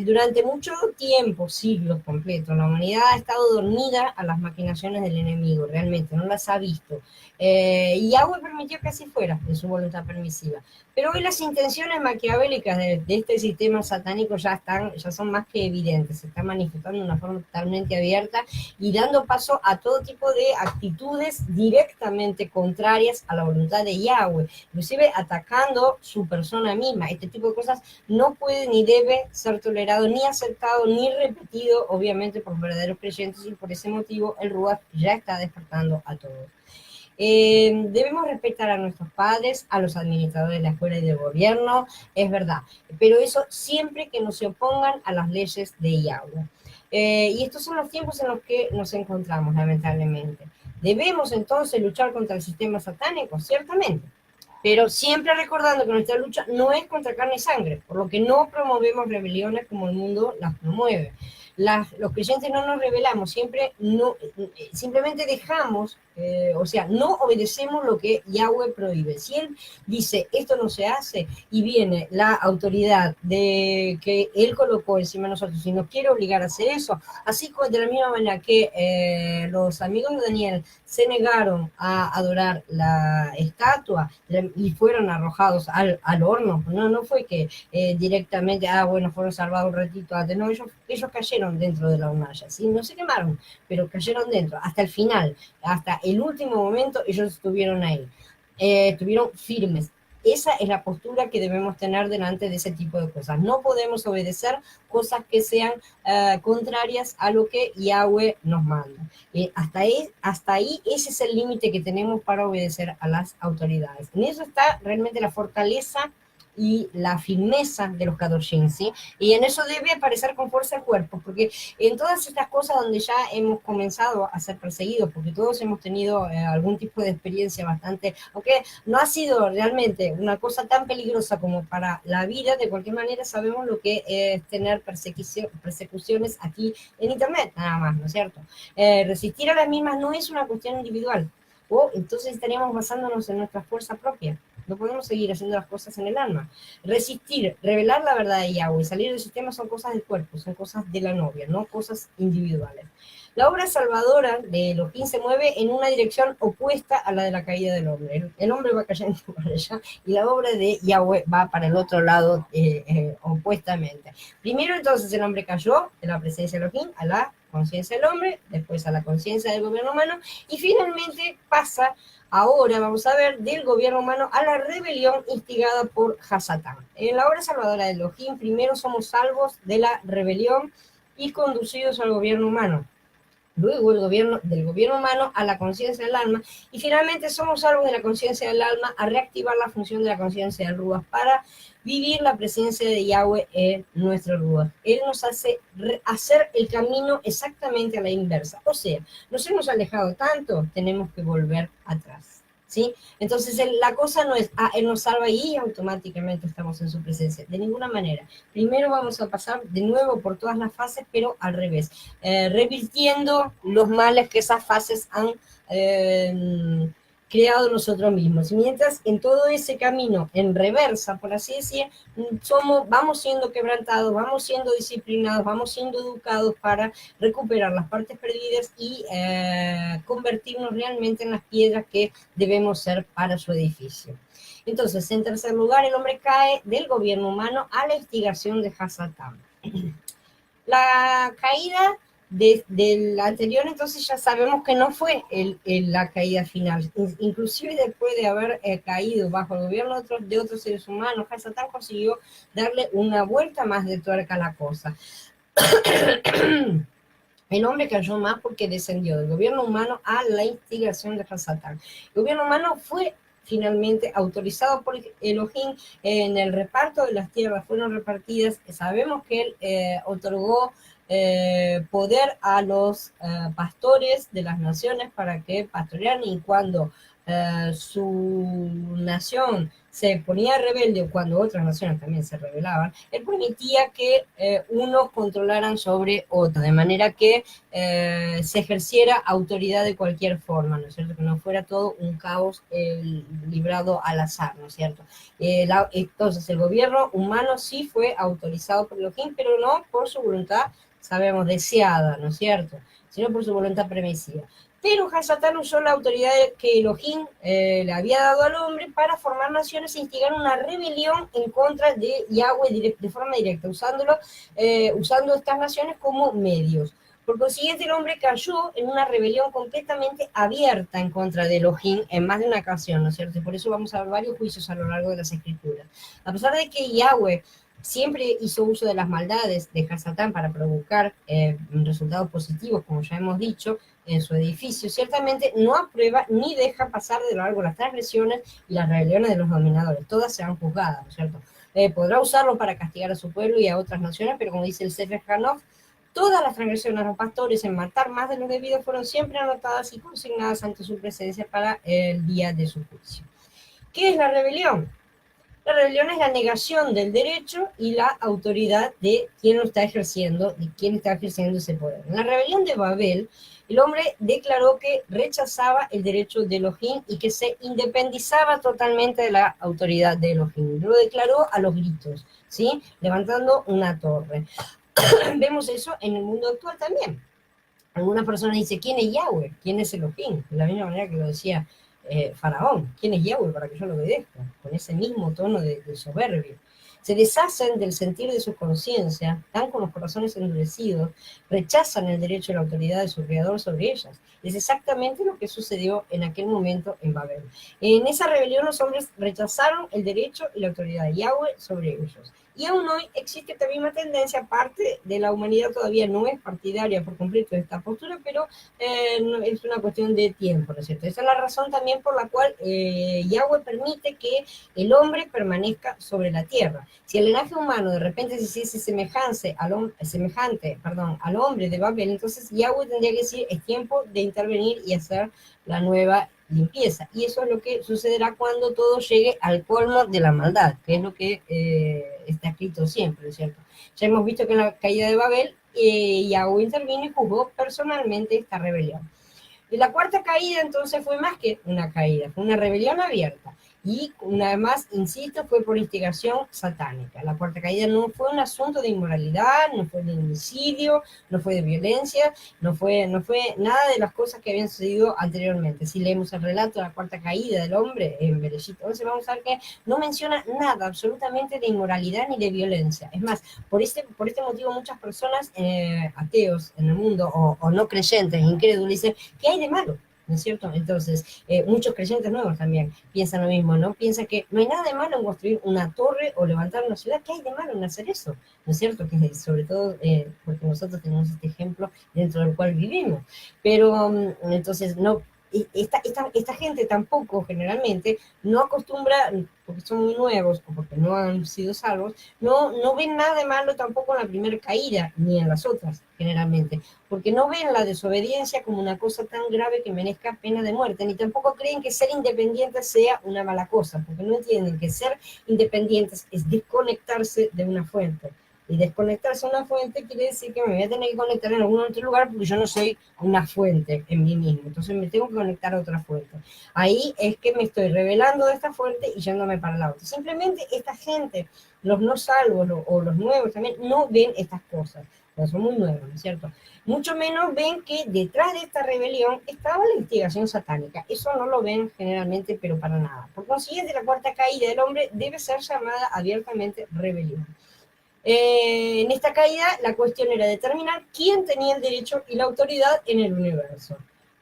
Speaker 1: Durante mucho tiempo, siglos completos, la humanidad ha estado dormida a las maquinaciones del enemigo, realmente, no las ha visto. Y Yahweh permitió que así fuera, de su voluntad permisiva. Pero hoy las intenciones maquiavélicas de este sistema satánico ya son más que evidentes, se están manifestando de una forma totalmente abierta y dando paso a todo tipo de actitudes directamente contrarias a la voluntad de Yahweh, inclusive atacando su persona misma. Este tipo de cosas no puede ni debe ser tolerado, ni aceptado, ni repetido, obviamente, por verdaderos creyentes, y por ese motivo el Ruach ya está despertando a todos. Debemos respetar a nuestros padres, a los administradores de la escuela y del gobierno, es verdad, pero eso siempre que no se opongan a las leyes de Yahweh. Y estos son los tiempos en los que nos encontramos, lamentablemente. ¿Debemos entonces luchar contra el sistema satánico? Ciertamente, pero siempre recordando que nuestra lucha no es contra carne y sangre, por lo que no promovemos rebeliones como el mundo las promueve. Los creyentes no nos rebelamos, simplemente dejamos, no obedecemos lo que Yahweh prohíbe. Si Él dice, esto no se hace, y viene la autoridad de que Él colocó encima de nosotros y nos quiere obligar a hacer eso, así como de la misma manera que los amigos de Daniel se negaron a adorar la estatua y fueron arrojados al horno, no fue que directamente, fueron salvados un ratito antes, no, ellos cayeron dentro de la hornalla, ¿sí? No se quemaron, pero cayeron dentro, hasta el final, hasta el último momento ellos estuvieron ahí, estuvieron firmes. Esa es la postura que debemos tener delante de ese tipo de cosas. No podemos obedecer cosas que sean contrarias a lo que Yahweh nos manda. Hasta ahí ese es el límite que tenemos para obedecer a las autoridades. En eso está realmente la fortaleza y la firmeza de los Kadoshim, ¿sí? Y en eso debe aparecer con fuerza el cuerpo, porque en todas estas cosas donde ya hemos comenzado a ser perseguidos, porque todos hemos tenido algún tipo de experiencia bastante, aunque no ha sido realmente una cosa tan peligrosa como para la vida, de cualquier manera sabemos lo que es tener persecuciones aquí en Internet, nada más, ¿no es cierto? Resistir a las mismas no es una cuestión individual, entonces estaríamos basándonos en nuestra fuerza propia. No podemos seguir haciendo las cosas en el alma. Resistir, revelar la verdad de Yahweh, salir del sistema son cosas del cuerpo, son cosas de la novia, no cosas individuales. La obra salvadora de Elohim se mueve en una dirección opuesta a la de la caída del hombre. El hombre va cayendo para allá y la obra de Yahweh va para el otro lado opuestamente. Primero entonces el hombre cayó de la presencia de Elohim a la conciencia del hombre, después a la conciencia del gobierno humano y finalmente pasa ahora, vamos a ver, del gobierno humano a la rebelión instigada por Hasatán. En la obra salvadora de Elohim, primero somos salvos de la rebelión y conducidos al gobierno humano. Luego del gobierno humano a la conciencia del alma, y finalmente somos salvos de la conciencia del alma a reactivar la función de la conciencia del Ruach para vivir la presencia de Yahweh en nuestro Ruach. Él nos hace hacer el camino exactamente a la inversa, o sea, nos hemos alejado tanto, tenemos que volver atrás. ¿Sí? Entonces la cosa no es, Él nos salva y automáticamente estamos en su presencia, de ninguna manera. Primero vamos a pasar de nuevo por todas las fases, pero al revés, revirtiendo los males que esas fases han creado nosotros mismos. Mientras en todo ese camino, en reversa, por así decir, vamos siendo quebrantados, vamos siendo disciplinados, vamos siendo educados para recuperar las partes perdidas y convertirnos realmente en las piedras que debemos ser para su edificio. Entonces, en tercer lugar, el hombre cae del gobierno humano a la instigación de Hasatán. La caída del anterior, entonces ya sabemos que no fue la caída final. Inclusive después de haber caído bajo el gobierno de otros seres humanos, Hasatán consiguió darle una vuelta más de tuerca a la cosa. El hombre cayó más porque descendió del gobierno humano a la instigación de Hasatán. El gobierno humano fue finalmente autorizado por Elohim en el reparto de las tierras, fueron repartidas. Sabemos que él otorgó poder a los pastores de las naciones para que pastorearan, y cuando su nación se ponía rebelde, o cuando otras naciones también se rebelaban, él permitía que unos controlaran sobre otros, de manera que se ejerciera autoridad de cualquier forma, ¿no es cierto? Que no fuera todo un caos librado al azar, ¿no es cierto? Entonces el gobierno humano sí fue autorizado por Elohim, pero no por su voluntad, sabemos, deseada, ¿no es cierto?, sino por su voluntad permisiva. Pero Hasatán usó la autoridad que Elohim le había dado al hombre para formar naciones e instigar una rebelión en contra de Yahweh de forma directa, usando estas naciones como medios. Por consiguiente, el hombre cayó en una rebelión completamente abierta en contra de Elohim en más de una ocasión, ¿no es cierto? Y por eso vamos a ver varios juicios a lo largo de las Escrituras. A pesar de que Yahweh siempre hizo uso de las maldades de Hasatán para provocar resultados positivos, como ya hemos dicho, en su edificio, ciertamente no aprueba ni deja pasar de largo las transgresiones y las rebeliones de los dominadores. Todas serán juzgadas, ¿no es cierto? Podrá usarlo para castigar a su pueblo y a otras naciones, pero como dice el Sefer Hanoch, todas las transgresiones de los pastores en matar más de lo debido fueron siempre anotadas y consignadas ante su presencia para el día de su juicio. ¿Qué es la rebelión? La rebelión es la negación del derecho y la autoridad de quien lo está ejerciendo, de quien está ejerciendo ese poder. En la rebelión de Babel, el hombre declaró que rechazaba el derecho de Elohim y que se independizaba totalmente de la autoridad de Elohim. Lo declaró a los gritos, ¿sí?, levantando una torre. Vemos eso en el mundo actual también. Algunas personas dicen, ¿quién es Yahweh? ¿Quién es Elohim? De la misma manera que lo decía Faraón, ¿quién es Yahweh para que yo lo obedezca? Con ese mismo tono de soberbio. Se deshacen del sentir de su conciencia, están con los corazones endurecidos, rechazan el derecho y la autoridad de su creador sobre ellas. Es exactamente lo que sucedió en aquel momento en Babel. En esa rebelión los hombres rechazaron el derecho y la autoridad de Yahweh sobre ellos. Y aún hoy existe esta misma tendencia, parte de la humanidad todavía no es partidaria por completo de esta postura, pero es una cuestión de tiempo, ¿no es cierto? Esa es la razón también por la cual Yahweh permite que el hombre permanezca sobre la tierra. Si el linaje humano de repente se hiciese semejante al hombre de Babel, entonces Yahweh tendría que decir, es tiempo de intervenir y hacer la nueva limpieza. Y eso es lo que sucederá cuando todo llegue al colmo de la maldad, que es lo que está escrito siempre, ¿no es cierto? Ya hemos visto que en la caída de Babel, Yahweh intervino y juzgó personalmente esta rebelión. Y la cuarta caída entonces fue más que una caída, fue una rebelión abierta. Y una vez más, insisto, fue por instigación satánica. La cuarta caída no fue un asunto de inmoralidad, no fue de homicidio, no fue de violencia, no fue nada de las cosas que habían sucedido anteriormente. Si leemos el relato de la cuarta caída del hombre en Bereshit 11, vamos a ver que no menciona nada absolutamente de inmoralidad ni de violencia. Es más, por este motivo muchas personas ateos en el mundo o no creyentes, incrédulos, dicen, ¿qué hay de malo? ¿No es cierto? Entonces, muchos creyentes nuevos también piensan lo mismo, ¿no? Piensan que no hay nada de malo en construir una torre o levantar una ciudad. ¿Qué hay de malo en hacer eso? ¿No es cierto? Que sobre todo porque nosotros tenemos este ejemplo dentro del cual vivimos. Pero entonces, no, esta gente tampoco generalmente no acostumbra, porque son muy nuevos o porque no han sido salvos, no ven nada de malo tampoco en la primera caída, ni en las otras, generalmente, porque no ven la desobediencia como una cosa tan grave que merezca pena de muerte, ni tampoco creen que ser independientes sea una mala cosa, porque no entienden que ser independientes es desconectarse de una fuente. Y desconectarse a una fuente quiere decir que me voy a tener que conectar en algún otro lugar porque yo no soy una fuente en mí mismo. Entonces me tengo que conectar a otra fuente. Ahí es que me estoy revelando de esta fuente y yéndome para la otra. Simplemente esta gente, los no salvos o los nuevos también, no ven estas cosas. Pero son muy nuevos, ¿no es cierto? Mucho menos ven que detrás de esta rebelión estaba la instigación satánica. Eso no lo ven generalmente, pero para nada. Por consiguiente, la cuarta caída del hombre debe ser llamada abiertamente rebelión. En esta caída, la cuestión era determinar quién tenía el derecho y la autoridad en el universo.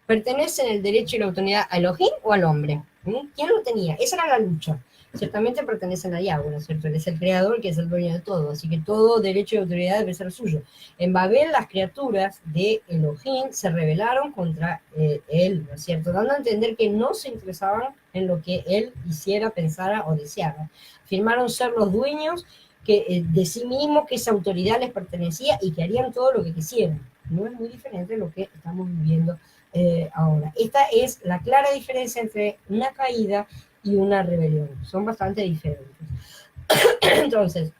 Speaker 1: ¿Pertenecen el derecho y la autoridad a Elohim o al hombre? ¿Quién lo tenía? Esa era la lucha. Ciertamente pertenecen a Yahweh, ¿no es cierto? Él es el creador, que es el dueño de todo, así que todo derecho y autoridad debe ser suyo. En Babel, las criaturas de Elohim se rebelaron contra él, ¿no es cierto? Dando a entender que no se interesaban en lo que él hiciera, pensara o deseara. Afirmaron ser los dueños de sí mismos, que esa autoridad les pertenecía y que harían todo lo que quisieran. No es muy diferente de lo que estamos viviendo ahora. Esta es la clara diferencia entre una caída y una rebelión. Son bastante diferentes. Entonces,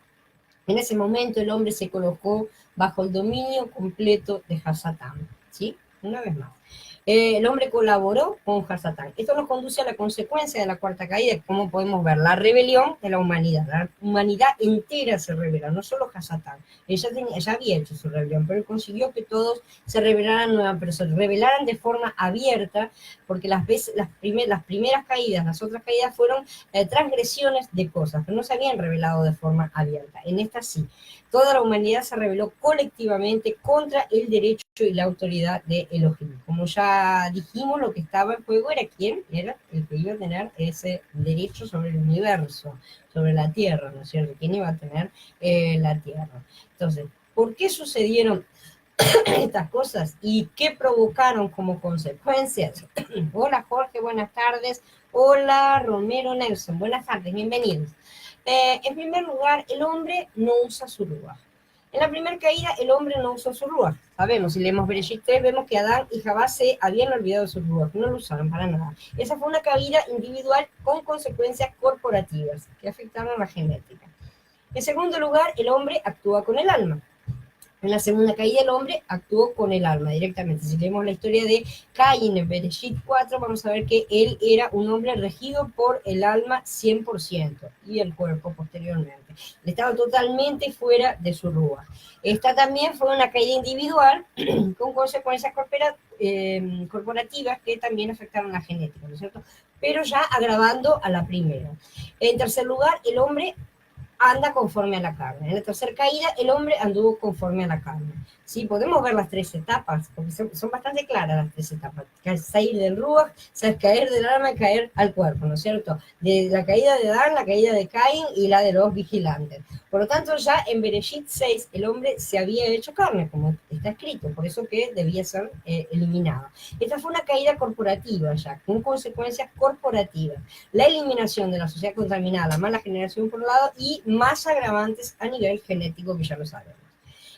Speaker 1: en ese momento el hombre se colocó bajo el dominio completo de Hasatán. ¿Sí? Una vez más. El hombre colaboró con Hasatán. Esto nos conduce a la consecuencia de la cuarta caída, como podemos ver, la rebelión de la humanidad. La humanidad entera se rebela, no solo Hasatán. Ella había hecho su rebelión, pero consiguió que todos se rebelaran, pero se rebelaran de forma abierta, porque las primeras caídas, las otras caídas fueron transgresiones de cosas, pero no se habían revelado de forma abierta. En esta sí. Toda la humanidad se rebeló colectivamente contra el derecho y la autoridad de Elohim. Como ya dijimos, lo que estaba en juego era quién era el que iba a tener ese derecho sobre el universo, sobre la tierra, ¿no es cierto? ¿Quién iba a tener la tierra? Entonces, ¿por qué sucedieron estas cosas y qué provocaron como consecuencias? Hola Jorge, buenas tardes. Hola Romero Nelson, buenas tardes, bienvenidos. En primer lugar, el hombre no usa su ruaj. En la primera caída, el hombre no usó su ruaj. Sabemos, si leemos Bereshit 3, vemos que Adán y Jabá se habían olvidado de su ruaj, no lo usaron para nada. Esa fue una caída individual con consecuencias corporativas que afectaron a la genética. En segundo lugar, el hombre actúa con el alma. En la segunda caída el hombre actuó con el alma directamente. Si leemos la historia de Caín en Bereshit 4, vamos a ver que él era un hombre regido por el alma 100% y el cuerpo posteriormente. Él estaba totalmente fuera de su ruaj. Esta también fue una caída individual con consecuencias corporativas que también afectaron la genética, ¿no es cierto? Pero ya agravando a la primera. En tercer lugar, el hombre anda conforme a la carne. En la tercera caída, el hombre anduvo conforme a la carne. ¿Sí? Podemos ver las tres etapas, porque son bastante claras las tres etapas. Salir del ruaj, caer del alma y caer al cuerpo, ¿no es cierto? De la caída de Adán, la caída de Caín y la de los vigilantes. Por lo tanto, ya en Bereshit 6, el hombre se había hecho carne, como está escrito, por eso que debía ser eliminado. Esta fue una caída corporativa ya, con consecuencias corporativas. La eliminación de la sociedad contaminada, la mala generación por un lado, y más agravantes a nivel genético, que ya lo sabemos.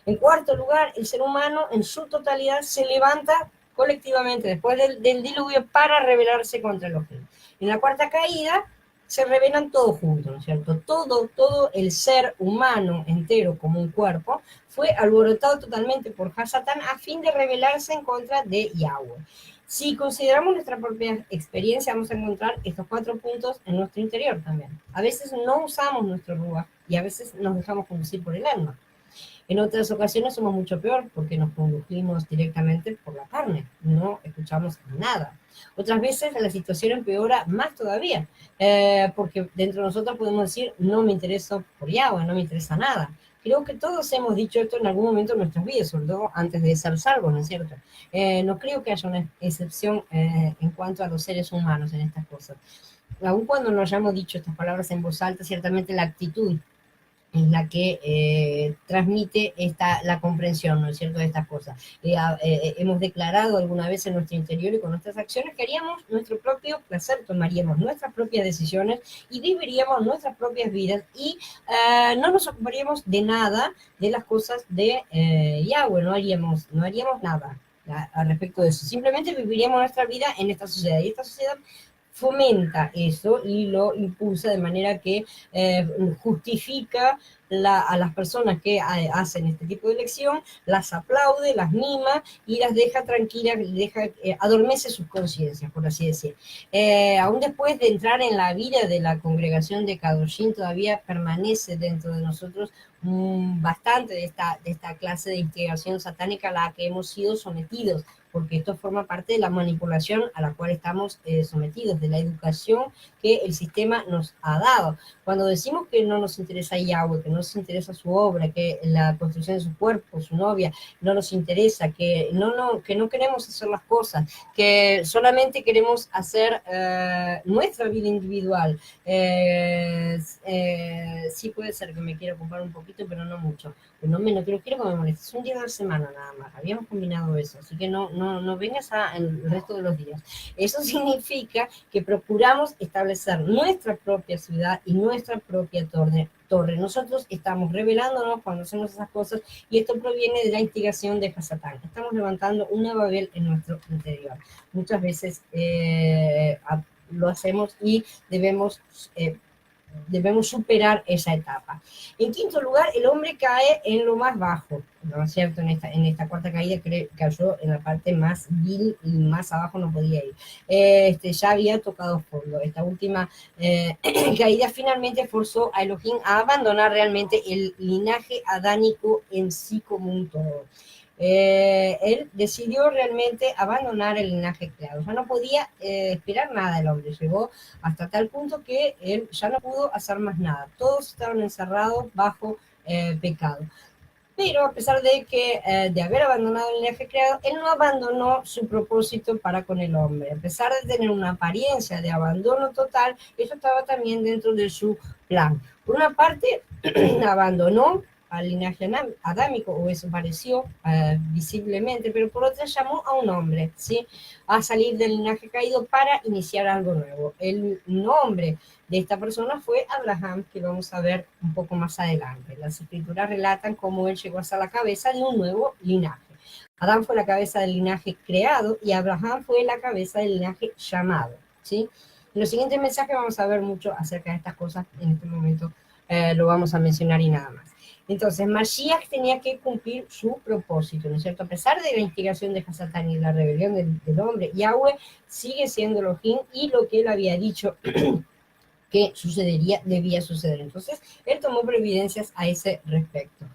Speaker 1: En cuarto lugar, el ser humano en su totalidad se levanta colectivamente después del diluvio para rebelarse contra Elohim. En la cuarta caída se rebelan todos juntos, ¿no es cierto? Todo el ser humano entero como un cuerpo fue alborotado totalmente por Hasatán a fin de rebelarse en contra de Yahweh. Si consideramos nuestra propia experiencia, vamos a encontrar estos 4 puntos en nuestro interior también. A veces no usamos nuestro ruach y a veces nos dejamos conducir por el alma. En otras ocasiones somos mucho peor porque nos condujimos directamente por la carne, no escuchamos nada. Otras veces la situación empeora más todavía, porque dentro de nosotros podemos decir, no me intereso por Yahweh, no me interesa nada. Creo que todos hemos dicho esto en algún momento de nuestras vidas, sobre todo antes de ser salvos, ¿no es cierto? No creo que haya una excepción en cuanto a los seres humanos en estas cosas. Aun cuando no hayamos dicho estas palabras en voz alta, ciertamente la actitud es la que transmite la comprensión, ¿no es cierto?, de estas cosas. Hemos declarado alguna vez en nuestro interior y con nuestras acciones que haríamos nuestro propio placer, tomaríamos nuestras propias decisiones y viviríamos nuestras propias vidas y no nos ocuparíamos de nada de las cosas de Yahweh, no haríamos nada al respecto de eso. Simplemente viviríamos nuestra vida en esta sociedad y esta sociedad fomenta eso y lo impulsa de manera que justifica a las personas que hacen este tipo de elección, las aplaude, las mima y las deja tranquilas, adormece sus conciencias, por así decir. Aún después de entrar en la vida de la congregación de Kadoshim, todavía permanece dentro de nosotros bastante de esta clase de instigación satánica a la que hemos sido sometidos, porque esto forma parte de la manipulación a la cual estamos sometidos, de la educación que el sistema nos ha dado. Cuando decimos que no nos interesa Yahweh, que no nos interesa su obra, que la construcción de su cuerpo, su novia, no nos interesa, que no queremos hacer las cosas, que solamente queremos hacer nuestra vida individual. Sí puede ser que me quiera ocupar un poquito, pero no mucho. No quiero que me molestes. Es un día de la semana nada más. Habíamos combinado eso, así que no vengas el resto de los días. Eso significa que procuramos establecer nuestra propia ciudad y nuestra propia torre. Nosotros estamos rebelándonos cuando hacemos esas cosas y esto proviene de la instigación de Hasatán. Estamos levantando una Babel en nuestro interior. Muchas veces lo hacemos y debemos superar esa etapa. En quinto lugar, el hombre cae en lo más bajo, ¿no es cierto? En esta cuarta caída cayó en la parte más vil y más abajo no podía ir. Ya había tocado fondo. Esta última caída finalmente forzó a Elohim a abandonar realmente el linaje adánico en sí como un todo. Él decidió realmente abandonar el linaje creado. Ya no podía esperar nada del hombre. Llegó hasta tal punto que él ya no pudo hacer más nada. Todos estaban encerrados bajo pecado. Pero a pesar de haber abandonado el linaje creado, él no abandonó su propósito para con el hombre. A pesar de tener una apariencia de abandono total, eso estaba también dentro de su plan. Por una parte, abandonó al linaje adámico, o eso pareció visiblemente, pero por otra llamó a un hombre, ¿sí?, a salir del linaje caído para iniciar algo nuevo. El nombre de esta persona fue Abraham, que vamos a ver un poco más adelante. Las escrituras relatan cómo él llegó a ser la cabeza de un nuevo linaje. Adán fue la cabeza del linaje creado y Abraham fue la cabeza del linaje llamado, ¿sí? En los siguientes mensajes vamos a ver mucho acerca de estas cosas. En este momento lo vamos a mencionar y nada más. Entonces, Mashiach tenía que cumplir su propósito, ¿no es cierto? A pesar de la instigación de Hasatán y la rebelión del hombre, Yahweh sigue siendo Elohim y lo que él había dicho que debía suceder. Entonces, él tomó previdencias a ese respecto.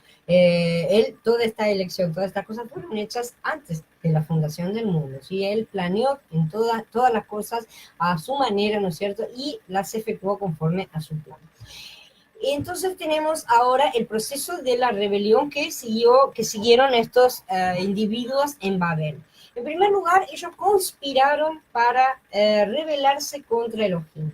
Speaker 1: Toda esta elección, todas estas cosas fueron hechas antes de la fundación del mundo, ¿sí? Él planeó en todas las cosas a su manera, ¿no es cierto? Y las efectuó conforme a su plan. Entonces tenemos ahora el proceso de la rebelión que siguieron estos individuos en Babel. En primer lugar, ellos conspiraron para rebelarse contra Elohim.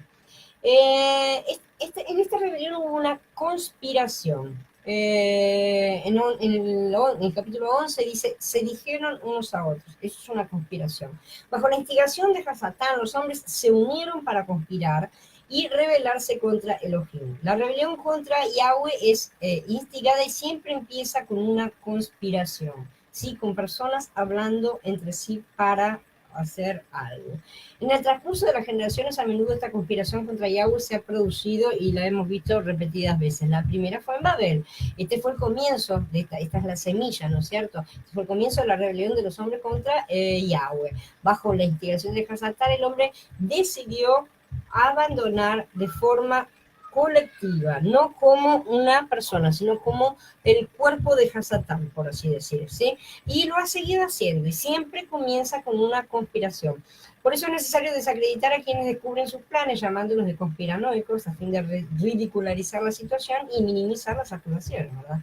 Speaker 1: En esta rebelión hubo una conspiración. En el capítulo 11 dice, se dijeron unos a otros. Eso es una conspiración. Bajo la instigación de Hasatán, los hombres se unieron para conspirar y rebelarse contra Elohim. La rebelión contra Yahweh es instigada y siempre empieza con una conspiración, ¿sí? Con personas hablando entre sí para hacer algo. En el transcurso de las generaciones, a menudo esta conspiración contra Yahweh se ha producido y la hemos visto repetidas veces. La primera fue en Babel. Este fue el comienzo, esta es la semilla, ¿no es cierto? Este fue el comienzo de la rebelión de los hombres contra Yahweh. Bajo la instigación de Hasatar, el hombre decidió abandonar de forma colectiva, no como una persona, sino como el cuerpo de Hasatán, por así decir, ¿sí? Y lo ha seguido haciendo, y siempre comienza con una conspiración. Por eso es necesario desacreditar a quienes descubren sus planes, llamándolos de conspiranoicos, a fin de ridicularizar la situación y minimizar las acusaciones, ¿verdad?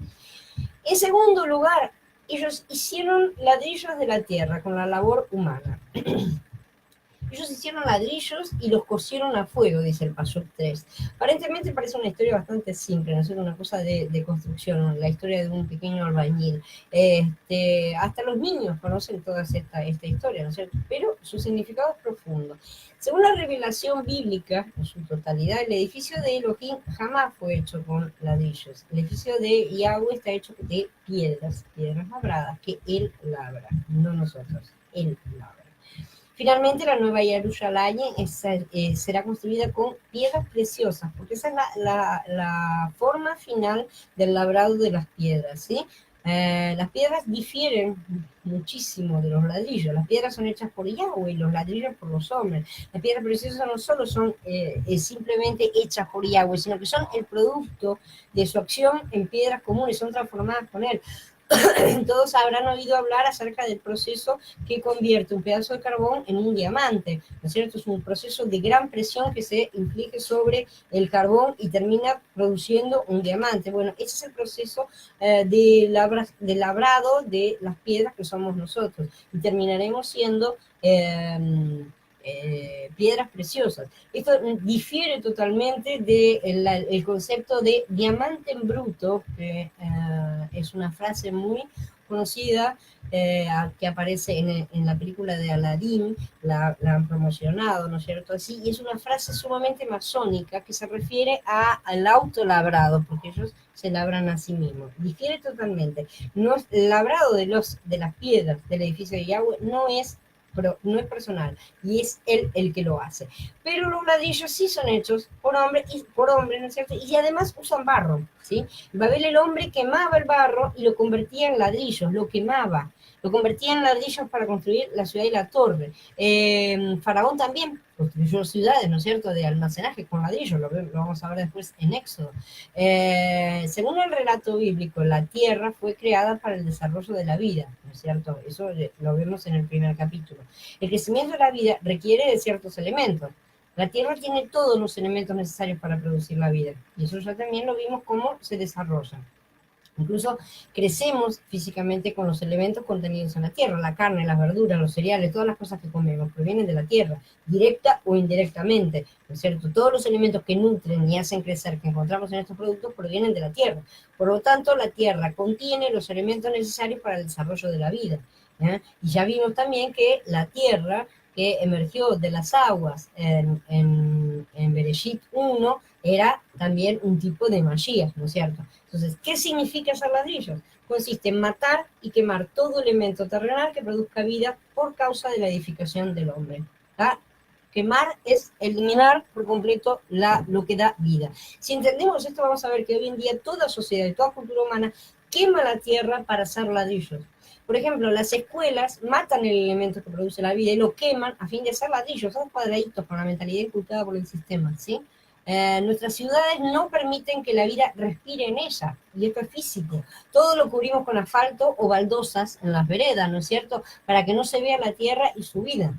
Speaker 1: En segundo lugar, ellos hicieron ladrillos de la tierra con la labor humana. Ellos hicieron ladrillos y los cosieron a fuego, dice el Pasuk 3. Aparentemente parece una historia bastante simple, ¿no es cierto? Una cosa de construcción, ¿no? La historia de un pequeño albañil. Hasta los niños conocen toda esta historia, ¿no es cierto? Pero su significado es profundo. Según la revelación bíblica, en su totalidad, el edificio de Elohim jamás fue hecho con ladrillos. El edificio de Yahweh está hecho de piedras labradas, que Él labra, no nosotros, Él labra. Finalmente, la nueva Jerusalén será construida con piedras preciosas, porque esa es la forma final del labrado de las piedras, ¿sí? Las piedras difieren muchísimo de los ladrillos. Las piedras son hechas por Yahweh y los ladrillos por los hombres. Las piedras preciosas no solo son simplemente hechas por Yahweh, sino que son el producto de su acción en piedras comunes, son transformadas con él. Todos habrán oído hablar acerca del proceso que convierte un pedazo de carbón en un diamante, ¿no es cierto? Es un proceso de gran presión que se inflige sobre el carbón y termina produciendo un diamante. Bueno, ese es el proceso de labrado de las piedras que somos nosotros y terminaremos siendo piedras preciosas. Esto difiere totalmente del concepto de diamante en bruto, que es una frase muy conocida que aparece en la película de Aladdin, la han promocionado, ¿no es cierto? Así, y es una frase sumamente masónica que se refiere al autolabrado, porque ellos se labran a sí mismos. Difiere totalmente. No, el labrado de las piedras del edificio de Yahweh no es personal, y es él el que lo hace. Pero los ladrillos sí son hechos por hombre, ¿no es cierto? Y además usan barro, ¿sí? En Babel el hombre quemaba el barro y lo convertía en ladrillos, lo quemaba, lo convertía en ladrillos para construir la ciudad y la torre. Faraón también construyó ciudades, ¿no es cierto?, de almacenaje con ladrillos, lo vamos a ver después en Éxodo. Según el relato bíblico, la tierra fue creada para el desarrollo de la vida, ¿no es cierto? Eso lo vemos en el primer capítulo. El crecimiento de la vida requiere de ciertos elementos. La tierra tiene todos los elementos necesarios para producir la vida, y eso ya también lo vimos cómo se desarrolla. Incluso crecemos físicamente con los elementos contenidos en la tierra, la carne, las verduras, los cereales, todas las cosas que comemos provienen de la tierra, directa o indirectamente, ¿no es cierto? Todos los elementos que nutren y hacen crecer que encontramos en estos productos provienen de la tierra. Por lo tanto, la tierra contiene los elementos necesarios para el desarrollo de la vida. Y ya vimos también que la tierra que emergió de las aguas en Bereshit 1 era también un tipo de Mashiach, ¿no es cierto? Entonces, ¿qué significa hacer ladrillos? Consiste en matar y quemar todo elemento terrenal que produzca vida por causa de la edificación del hombre. ¿Tá? Quemar es eliminar por completo lo que da vida. Si entendemos esto, vamos a ver que hoy en día toda sociedad y toda cultura humana quema la tierra para hacer ladrillos. Por ejemplo, las escuelas matan el elemento que produce la vida y lo queman a fin de hacer ladrillos, son cuadraditos con la mentalidad inculcada por el sistema, ¿sí? Nuestras ciudades no permiten que la vida respire en ella, y esto es físico. Todo lo cubrimos con asfalto o baldosas en las veredas, ¿no es cierto?, para que no se vea la tierra y su vida.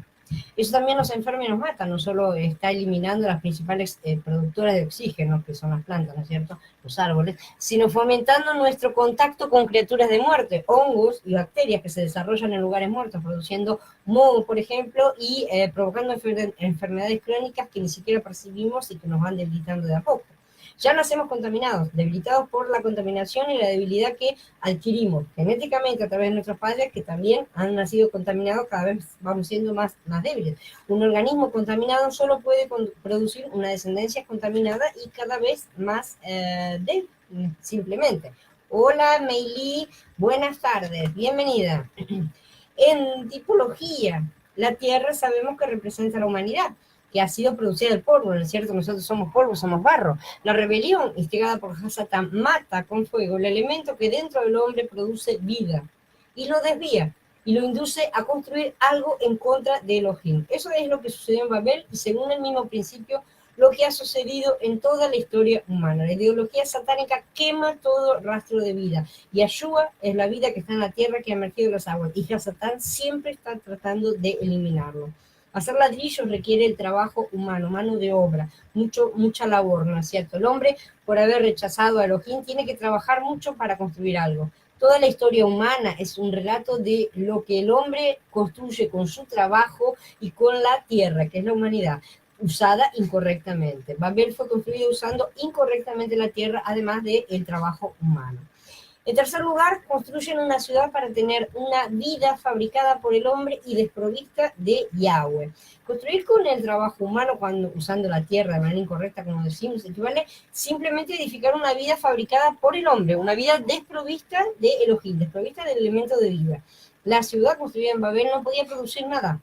Speaker 1: Eso también nos enferma y nos mata, no solo está eliminando las principales productoras de oxígeno, que son las plantas, ¿no es cierto?, los árboles, sino fomentando nuestro contacto con criaturas de muerte, hongos y bacterias que se desarrollan en lugares muertos, produciendo moho, por ejemplo, y provocando enfermedades crónicas que ni siquiera percibimos y que nos van debilitando de a poco. Ya nacemos contaminados, debilitados por la contaminación y la debilidad que adquirimos genéticamente a través de nuestros padres, que también han nacido contaminados, cada vez vamos siendo más débiles. Un organismo contaminado solo puede producir una descendencia contaminada y cada vez más débil, simplemente. Hola, Meili, buenas tardes, bienvenida. En tipología, La tierra sabemos que representa a la humanidad, que ha sido producida del polvo, ¿no es cierto? Nosotros somos polvo, somos barro. La rebelión, instigada por Hasatán, mata con fuego el elemento que dentro del hombre produce vida y lo desvía y lo induce a construir algo en contra de Elohim. Eso es lo que sucedió en Babel y según el mismo principio lo que ha sucedido en toda la historia humana. La ideología satánica quema todo rastro de vida. Y Yahshua es la vida que está en la tierra, que ha emergido de las aguas. Y Satán siempre está tratando de eliminarlo. Hacer ladrillos requiere el trabajo humano, mano de obra, mucha labor, ¿no es cierto? El hombre, por haber rechazado a Elohim, tiene que trabajar mucho para construir algo. Toda la historia humana es un relato de lo que el hombre construye con su trabajo y con la tierra, que es la humanidad, usada incorrectamente. Babel fue construida usando incorrectamente la tierra, además del trabajo humano. En tercer lugar, construyen una ciudad para tener una vida fabricada por el hombre y desprovista de Yahweh. Construir con el trabajo humano, usando la tierra de manera incorrecta, como decimos, equivale simplemente a edificar una vida fabricada por el hombre, una vida desprovista de Elohim, desprovista del elemento de vida. La ciudad construida en Babel no podía producir nada.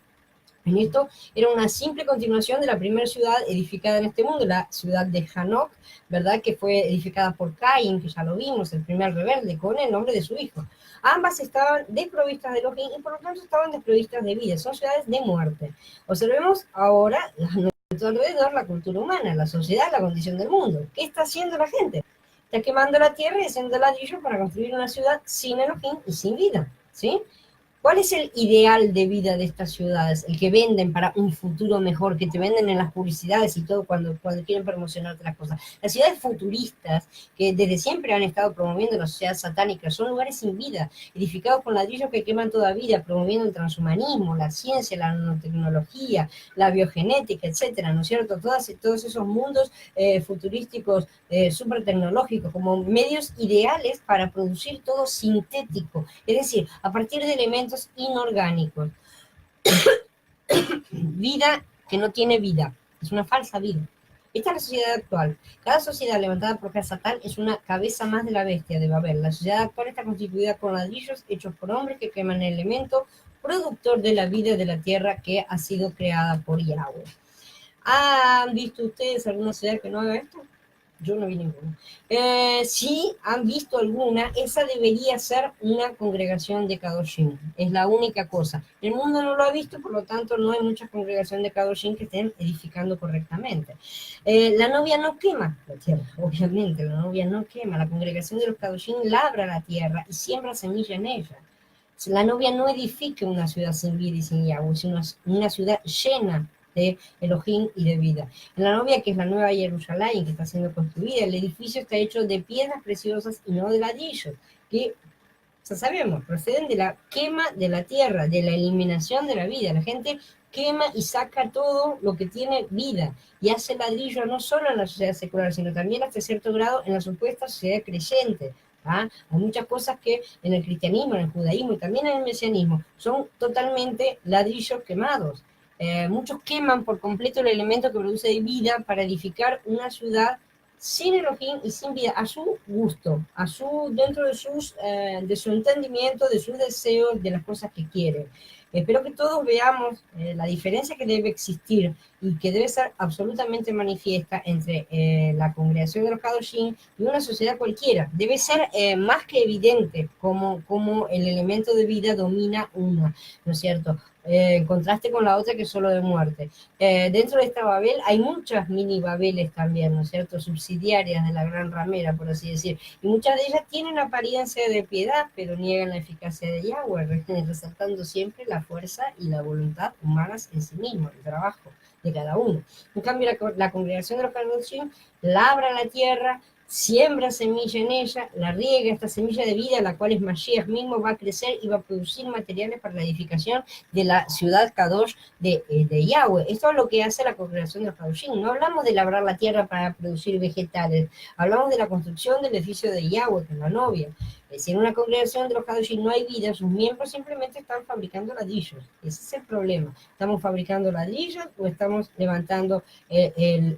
Speaker 1: En esto era una simple continuación de la primera ciudad edificada en este mundo, la ciudad de Hanok, ¿verdad? Que fue edificada por Caín, que ya lo vimos, el primer rebelde, con el nombre de su hijo. Ambas estaban desprovistas de Elohim y por lo tanto estaban desprovistas de vida, son ciudades de muerte. Observemos ahora a nuestro alrededor la cultura humana, la sociedad, la condición del mundo. ¿Qué está haciendo la gente? Está quemando la tierra y haciendo ladrillos para construir una ciudad sin Elohim y sin vida, ¿sí? ¿Cuál es el ideal de vida de estas ciudades? El que venden para un futuro mejor, que te venden en las publicidades y todo cuando quieren promocionarte las cosas. Las ciudades futuristas, que desde siempre han estado promoviendo la sociedad satánica, son lugares sin vida, edificados con ladrillos que queman toda vida, promoviendo el transhumanismo, la ciencia, la nanotecnología, la biogenética, etcétera, ¿no es cierto? Todos esos mundos futurísticos, súper tecnológicos, como medios ideales para producir todo sintético, es decir, a partir de elementos inorgánicos. Vida que no tiene vida, es una falsa vida. Esta es la sociedad actual. Cada sociedad levantada por Satán es una cabeza más de la bestia de Babel. La sociedad actual está constituida con ladrillos hechos por hombres que queman el elemento productor de la vida de la tierra que ha sido creada por Yahweh. ¿Han visto ustedes alguna ciudad que no haga esto? Yo no vi ninguna. Si han visto alguna, esa debería ser una congregación de Kadoshim. Es la única cosa. El mundo no lo ha visto, por lo tanto no hay mucha congregación de Kadoshim que estén edificando correctamente. La novia no quema la tierra, obviamente, la novia no quema. La congregación de los Kadoshim labra la tierra y siembra semilla en ella. La novia no edifica una ciudad sin vida y sin Yahweh, sino una ciudad llena de Elohim y de vida. En la novia, que es la nueva Jerusalén, que está siendo construida, el edificio está hecho de piedras preciosas y no de ladrillos, que, ya sabemos, proceden de la quema de la tierra, de la eliminación de la vida. La gente quema y saca todo lo que tiene vida y hace ladrillo no solo en la sociedad secular, sino también hasta cierto grado en la supuesta sociedad creyente. ¿Ah? Hay muchas cosas que en el cristianismo, en el judaísmo y también en el mesianismo son totalmente ladrillos quemados. Muchos queman por completo el elemento que produce vida para edificar una ciudad sin Elohim y sin vida, a su gusto, dentro de su entendimiento, de sus deseos, de las cosas que quieren. Espero que todos veamos la diferencia que debe existir y que debe ser absolutamente manifiesta entre la congregación de los Kadoshim y una sociedad cualquiera. Debe ser más que evidente cómo el elemento de vida domina una, ¿no es cierto? En contraste con la otra que es solo de muerte. Dentro de esta Babel hay muchas mini Babeles también, ¿no es cierto? Subsidiarias de la gran ramera, por así decir. Y muchas de ellas tienen apariencia de piedad, pero niegan la eficacia de Yahweh, resaltando siempre la fuerza y la voluntad humanas en sí mismos, el trabajo de cada uno. En cambio, la congregación de los Kadoshim labra la tierra, siembra semilla en ella, la riega, esta semilla de vida, la cual es Mashiach mismo, va a crecer y va a producir materiales para la edificación de la ciudad Kadosh de Yahweh. Esto es lo que hace la congregación de los Kadoshim. No hablamos de labrar la tierra para producir vegetales, hablamos de la construcción del edificio de Yahweh, que es la novia. Si en una congregación de los Kadoshim no hay vida, sus miembros simplemente están fabricando ladrillos. Ese es el problema. ¿Estamos fabricando ladrillos o estamos levantando el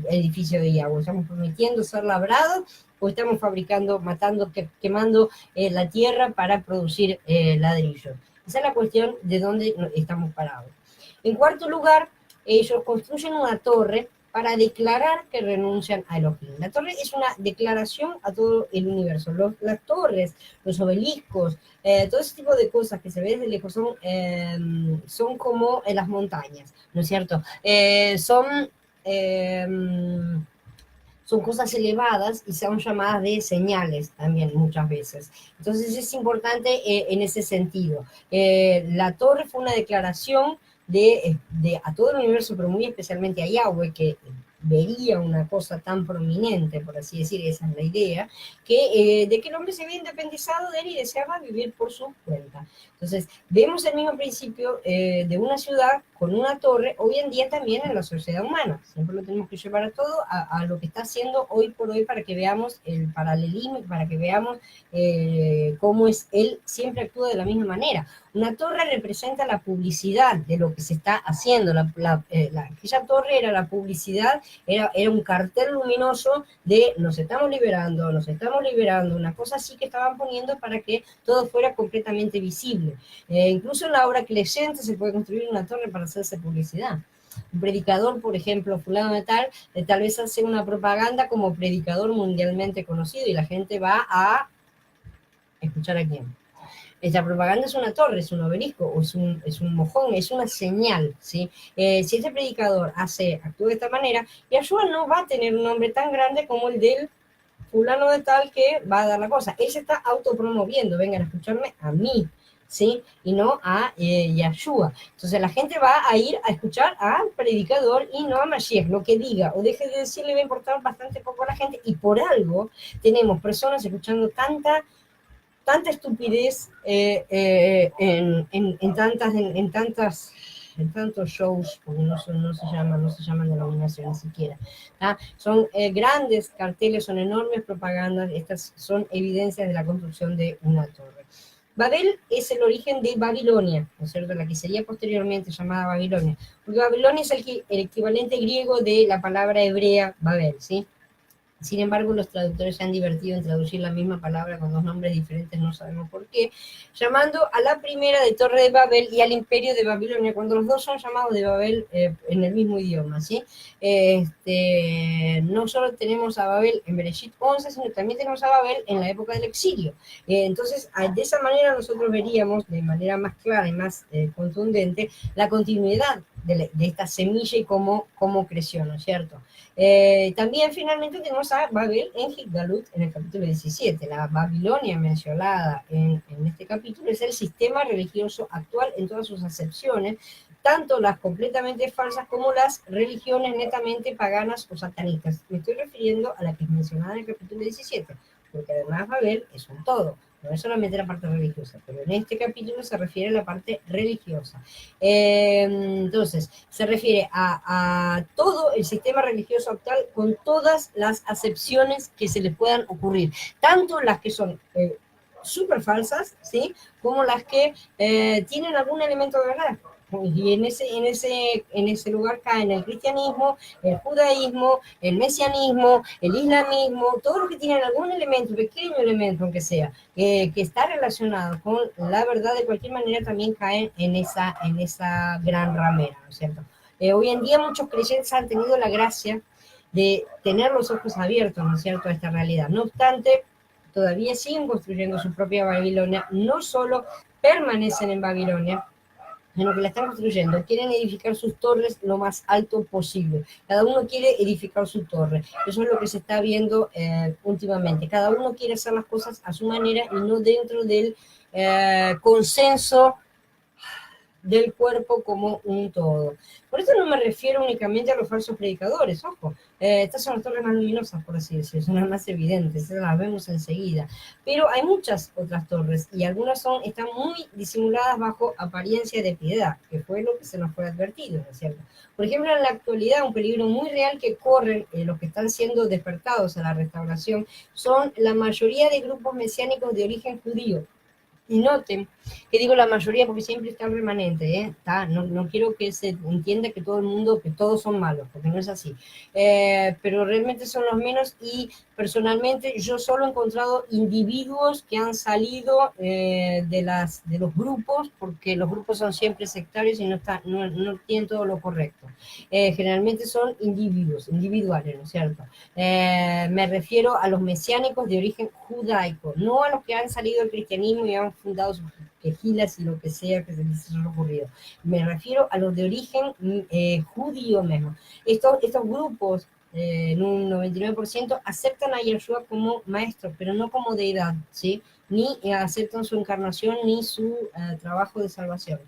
Speaker 1: edificio de Yahweh? ¿Estamos permitiendo ser labrados o estamos fabricando, matando, quemando la tierra para producir ladrillos? Esa es la cuestión de dónde estamos parados. En cuarto lugar, ellos construyen una torre para declarar que renuncian a Elohim. La torre es una declaración a todo el universo. Las torres, los obeliscos, todo ese tipo de cosas que se ven desde lejos son como en las montañas, ¿no es cierto? Eh, son cosas elevadas y son llamadas de señales también muchas veces. Entonces es importante en ese sentido. La torre fue una declaración a todo el universo, pero muy especialmente a Yahweh, que vería una cosa tan prominente, por así decir, esa es la idea, de que el hombre se había independizado de él y deseaba vivir por su cuenta. Entonces, vemos el mismo principio de una ciudad con una torre, hoy en día también en la sociedad humana. Siempre lo tenemos que llevar a todo a lo que está haciendo hoy por hoy para que veamos el paralelismo, para que veamos cómo es él siempre actúa de la misma manera. Una torre representa la publicidad de lo que se está haciendo. Aquella torre era la publicidad, era un cartel luminoso de nos estamos liberando, una cosa así que estaban poniendo para que todo fuera completamente visible. Incluso en la obra creyente se puede construir una torre para hacerse publicidad. Un predicador, por ejemplo, fulano de tal vez hace una propaganda como predicador mundialmente conocido y la gente va a escuchar a quién. Esta propaganda es una torre, es un obelisco, o es un mojón, es una señal, ¿sí? Si este predicador actúa de esta manera, Yahshua no va a tener un nombre tan grande como el del fulano de tal que va a dar la cosa. Él se está autopromoviendo, vengan a escucharme a mí, ¿sí? Y no a Yahshua. Entonces la gente va a ir a escuchar al predicador y no a Mashiach, lo que diga o deje de decir le va a importar bastante poco a la gente, y por algo tenemos personas escuchando tanta estupidez en tantos shows, porque no se llaman denominación ni siquiera. Son grandes carteles, son enormes propagandas, estas son evidencias de la construcción de una torre. Babel es el origen de Babilonia, ¿no es cierto? La que sería posteriormente llamada Babilonia, porque Babilonia es el equivalente griego de la palabra hebrea Babel, ¿sí? Sin embargo, los traductores se han divertido en traducir la misma palabra con dos nombres diferentes, no sabemos por qué, llamando a la primera de Torre de Babel y al imperio de Babilonia, cuando los dos son llamados de Babel en el mismo idioma, ¿sí? No solo tenemos a Babel en Bereshit 11, sino también tenemos a Babel en la época del exilio. Entonces, de esa manera nosotros veríamos de manera más clara y más contundente la continuidad de esta semilla y cómo creció, ¿no es cierto? También finalmente tenemos a Babel en Gilgalut en el capítulo 17. La Babilonia mencionada en este capítulo es el sistema religioso actual en todas sus acepciones, tanto las completamente falsas como las religiones netamente paganas o satanistas. Me estoy refiriendo a la que es mencionada en el capítulo 17, porque además Babel es un todo. No es solamente la parte religiosa, pero en este capítulo se refiere a la parte religiosa. Entonces, se refiere a todo el sistema religioso actual con todas las acepciones que se les puedan ocurrir, tanto las que son súper falsas, ¿sí? Como las que tienen algún elemento de verdad. Y en ese lugar caen el cristianismo, el judaísmo, el mesianismo, el islamismo, todo lo que tiene algún elemento, pequeño elemento aunque sea, que está relacionado con la verdad, de cualquier manera también caen en esa gran ramera, ¿no es cierto? Hoy en día muchos creyentes han tenido la gracia de tener los ojos abiertos, ¿no es cierto?, a esta realidad. No obstante, todavía siguen construyendo su propia Babilonia, no solo permanecen en Babilonia, en lo que la están construyendo, quieren edificar sus torres lo más alto posible. Cada uno quiere edificar su torre. Eso es lo que se está viendo últimamente. Cada uno quiere hacer las cosas a su manera y no dentro del consenso del cuerpo como un todo. Por esto no me refiero únicamente a los falsos predicadores, ojo. Estas son las torres más luminosas, por así decirlo, son las más evidentes, las vemos enseguida. Pero hay muchas otras torres y algunas están muy disimuladas bajo apariencia de piedad, que fue lo que se nos fue advertido, ¿no es cierto? Por ejemplo, en la actualidad, un peligro muy real que corren los que están siendo despertados a la restauración son la mayoría de grupos mesiánicos de origen judío. Y noten Que digo la mayoría porque siempre está el remanente, ¿eh? No quiero que se entienda que todo el mundo, que todos son malos, porque no es así. Pero realmente son los menos y personalmente yo solo he encontrado individuos que han salido de los grupos, porque los grupos son siempre sectarios y no tienen todo lo correcto. Generalmente son individuos, individuales, ¿no es cierto? Me refiero a los mesiánicos de origen judaico, no a los que han salido del cristianismo y han fundado sus quejilas y lo que sea que se les haya ocurrido. Me refiero a los de origen judío mismo. Estos grupos, en un 99%, aceptan a Yeshua como maestro, pero no como deidad, ¿sí? Ni aceptan su encarnación ni su trabajo de salvación.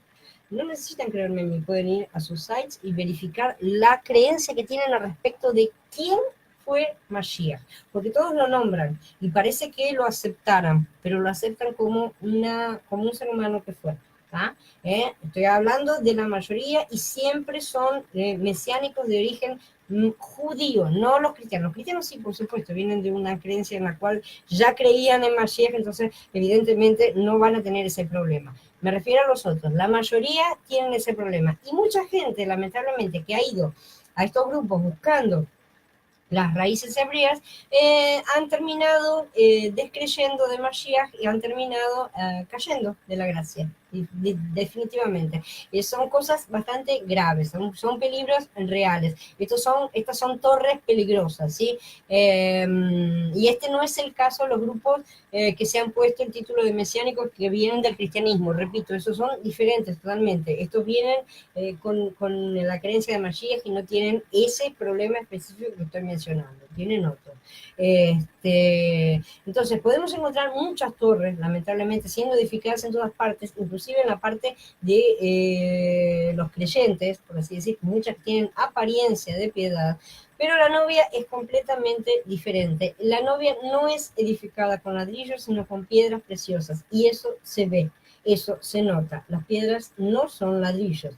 Speaker 1: No necesitan creerme en mí, pueden ir a sus sites y verificar la creencia que tienen al respecto de quién fue Mashiach, porque todos lo nombran y parece que lo aceptaran, pero lo aceptan como un ser humano que fue. Estoy hablando de la mayoría y siempre son mesiánicos de origen judío, no los cristianos. Los cristianos sí, por supuesto, vienen de una creencia en la cual ya creían en Mashiach, entonces evidentemente no van a tener ese problema. Me refiero a los otros, la mayoría tienen ese problema y mucha gente, lamentablemente, que ha ido a estos grupos buscando las raíces hebreas, han terminado descreyendo de Mashiach y han terminado cayendo de la gracia, definitivamente. Son cosas bastante graves, son peligros reales. Estas son torres peligrosas, ¿sí? Y este no es el caso de los grupos que se han puesto el título de mesiánicos que vienen del cristianismo. Repito, esos son diferentes totalmente. Estos vienen con la creencia de Mashiach y no tienen ese problema específico que estoy mencionando, tienen otro. Entonces, podemos encontrar muchas torres, lamentablemente, siendo edificadas en todas partes, inclusive en la parte de los creyentes, por así decir, muchas tienen apariencia de piedad, pero la novia es completamente diferente. La novia no es edificada con ladrillos, sino con piedras preciosas, y eso se ve. Eso se nota. Las piedras no son ladrillos,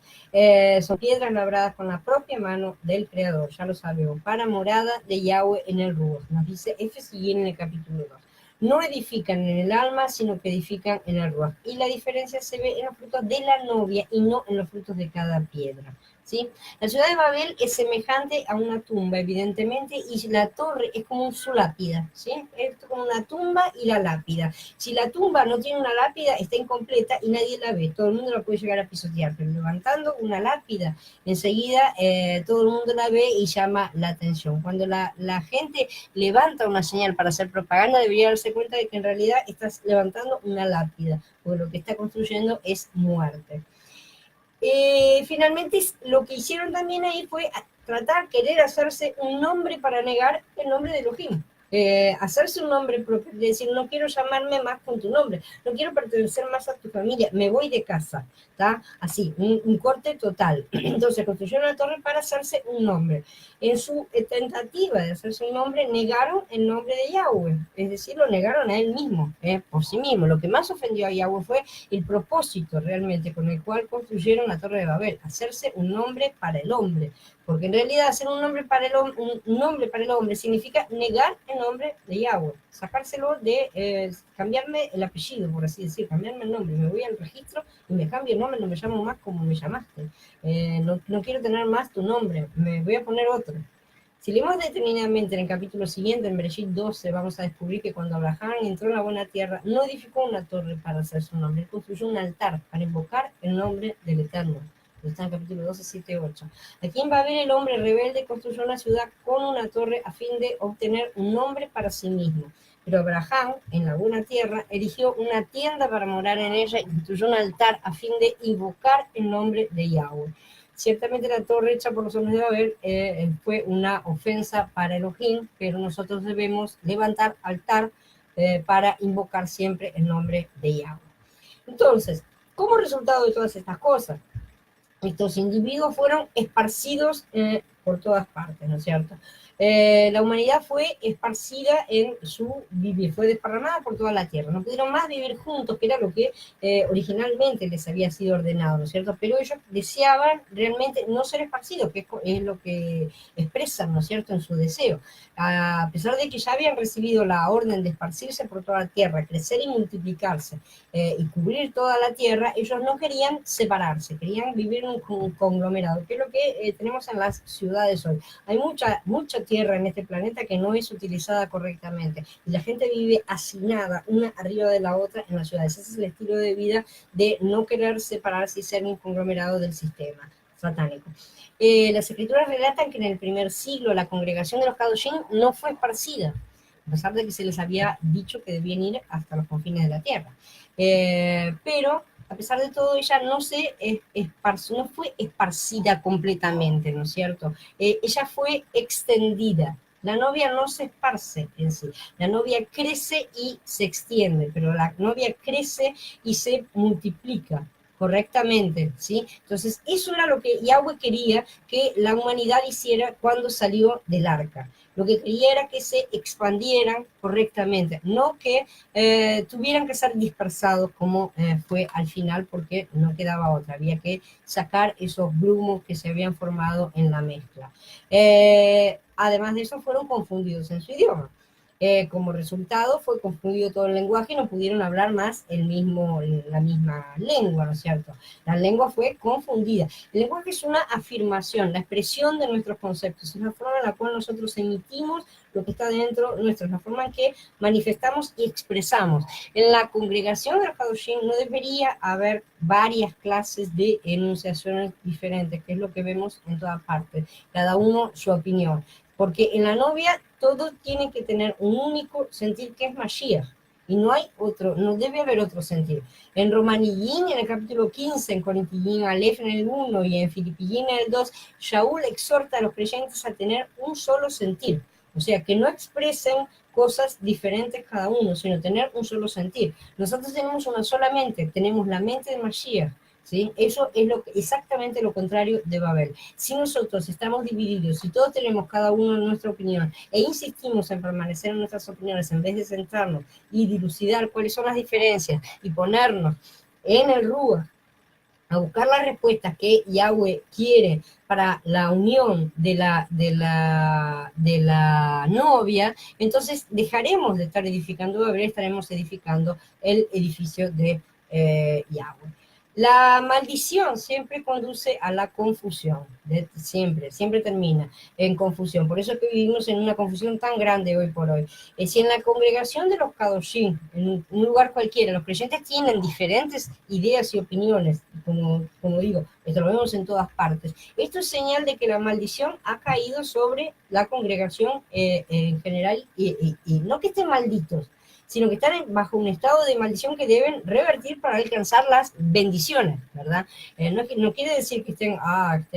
Speaker 1: son piedras labradas con la propia mano del Creador, ya lo sabemos, para morada de Yahweh en el Ruach. Nos dice Éfeso y en el capítulo 2. No edifican en el alma, sino que edifican en el Ruach. Y la diferencia se ve en los frutos de la novia y no en los frutos de cada piedra. ¿Sí? La ciudad de Babel es semejante a una tumba, evidentemente, y la torre es como su lápida, ¿sí? Es como una tumba y la lápida. Si la tumba no tiene una lápida, está incompleta y nadie la ve. Todo el mundo la puede llegar a pisotear, pero levantando una lápida, enseguida todo el mundo la ve y llama la atención. Cuando la gente levanta una señal para hacer propaganda, debería darse cuenta de que en realidad estás levantando una lápida, porque lo que está construyendo es muerte. Finalmente lo que hicieron también ahí fue querer hacerse un nombre para negar el nombre de Elohim. Hacerse un nombre propio, decir, no quiero llamarme más con tu nombre, no quiero pertenecer más a tu familia, me voy de casa, ¿está? Así, un corte total. Entonces construyeron una torre para hacerse un nombre. En su tentativa de hacerse un nombre, negaron el nombre de Yahweh, es decir, lo negaron a él mismo, por sí mismo. Lo que más ofendió a Yahweh fue el propósito realmente con el cual construyeron la Torre de Babel, hacerse un nombre para el hombre, porque en realidad hacer un nombre para el hombre significa negar el nombre de Yahweh, sacárselo de, cambiarme el apellido, por así decir, cambiarme el nombre. Me voy al registro y me cambio el nombre, no me llamo más como me llamaste. No quiero tener más tu nombre, me voy a poner otro. Si leemos detenidamente en el capítulo siguiente, en Bereshit 12, vamos a descubrir que cuando Abraham entró en la buena tierra, no edificó una torre para hacer su nombre, él construyó un altar para invocar el nombre del Eterno. Está en el capítulo 12, 7, 8. Aquí en Babel el hombre rebelde construyó una ciudad con una torre a fin de obtener un nombre para sí mismo. Pero Abraham, en la buena tierra, erigió una tienda para morar en ella y construyó un altar a fin de invocar el nombre de Yahweh. Ciertamente la torre hecha por los hombres de Babel fue una ofensa para Elohim, pero nosotros debemos levantar altar para invocar siempre el nombre de Yahweh. Entonces, como resultado de todas estas cosas, estos individuos fueron esparcidos por todas partes, ¿no es cierto? La humanidad fue esparcida en su vivir, fue desparramada por toda la tierra. No pudieron más vivir juntos, que era lo que originalmente les había sido ordenado, ¿no es cierto? Pero ellos deseaban realmente no ser esparcidos, que es lo que expresan, ¿no es cierto?, en su deseo. A pesar de que ya habían recibido la orden de esparcirse por toda la tierra, crecer y multiplicarse y cubrir toda la tierra, ellos no querían separarse, querían vivir en un conglomerado, que es lo que tenemos en las ciudades hoy. Hay mucha tierra en este planeta que no es utilizada correctamente y la gente vive hacinada una arriba de la otra en las ciudades. Ese es el estilo de vida de no querer separarse y ser un conglomerado del sistema satánico. Las escrituras relatan que en el primer siglo la congregación de los Kadoshim no fue esparcida, a pesar de que se les había dicho que debían ir hasta los confines de la tierra. Pero a pesar de todo, ella no fue esparcida completamente, ¿no es cierto? Ella fue extendida. La novia no se esparce en sí, la novia crece y se extiende, pero la novia crece y se multiplica correctamente, ¿sí? Entonces, eso era lo que Yahweh quería que la humanidad hiciera cuando salió del arca. Lo que quería era que se expandieran correctamente, no que tuvieran que ser dispersados como fue al final, porque no quedaba otra, había que sacar esos grumos que se habían formado en la mezcla. Además de eso, fueron confundidos en su idioma. Como resultado, fue confundido todo el lenguaje y no pudieron hablar más la misma lengua, ¿no es cierto? La lengua fue confundida. El lenguaje es una afirmación, la expresión de nuestros conceptos, es la forma en la cual nosotros emitimos lo que está dentro nuestro, es la forma en que manifestamos y expresamos. En la congregación de los Kadoshim no debería haber varias clases de enunciaciones diferentes, que es lo que vemos en todas partes, cada uno su opinión. Porque en la novia todo tiene que tener un único sentir, que es Mashiach, y no hay otro, no debe haber otro sentir. En Romanillín, en el capítulo 15, en Corintillín Aleph en el 1 y en Filipillín en el 2, Shaul exhorta a los creyentes a tener un solo sentir, o sea, que no expresen cosas diferentes cada uno, sino tener un solo sentir. Nosotros tenemos una sola mente, tenemos la mente de Mashiach, ¿sí? Eso es exactamente lo contrario de Babel. Si nosotros estamos divididos, si todos tenemos cada uno nuestra opinión e insistimos en permanecer en nuestras opiniones en vez de centrarnos y dilucidar cuáles son las diferencias y ponernos en el Ruach a buscar las respuestas que Yahweh quiere para la unión de la novia, entonces dejaremos de estar edificando Babel, estaremos edificando el edificio de Yahweh. La maldición siempre conduce a la confusión, siempre termina en confusión. Por eso es que vivimos en una confusión tan grande hoy por hoy. Si en la congregación de los Kadoshim, en un lugar cualquiera, los creyentes tienen diferentes ideas y opiniones, como digo, esto lo vemos en todas partes, esto es señal de que la maldición ha caído sobre la congregación en general, y no que estén malditos, sino que están bajo un estado de maldición que deben revertir para alcanzar las bendiciones, ¿verdad? No quiere decir que estén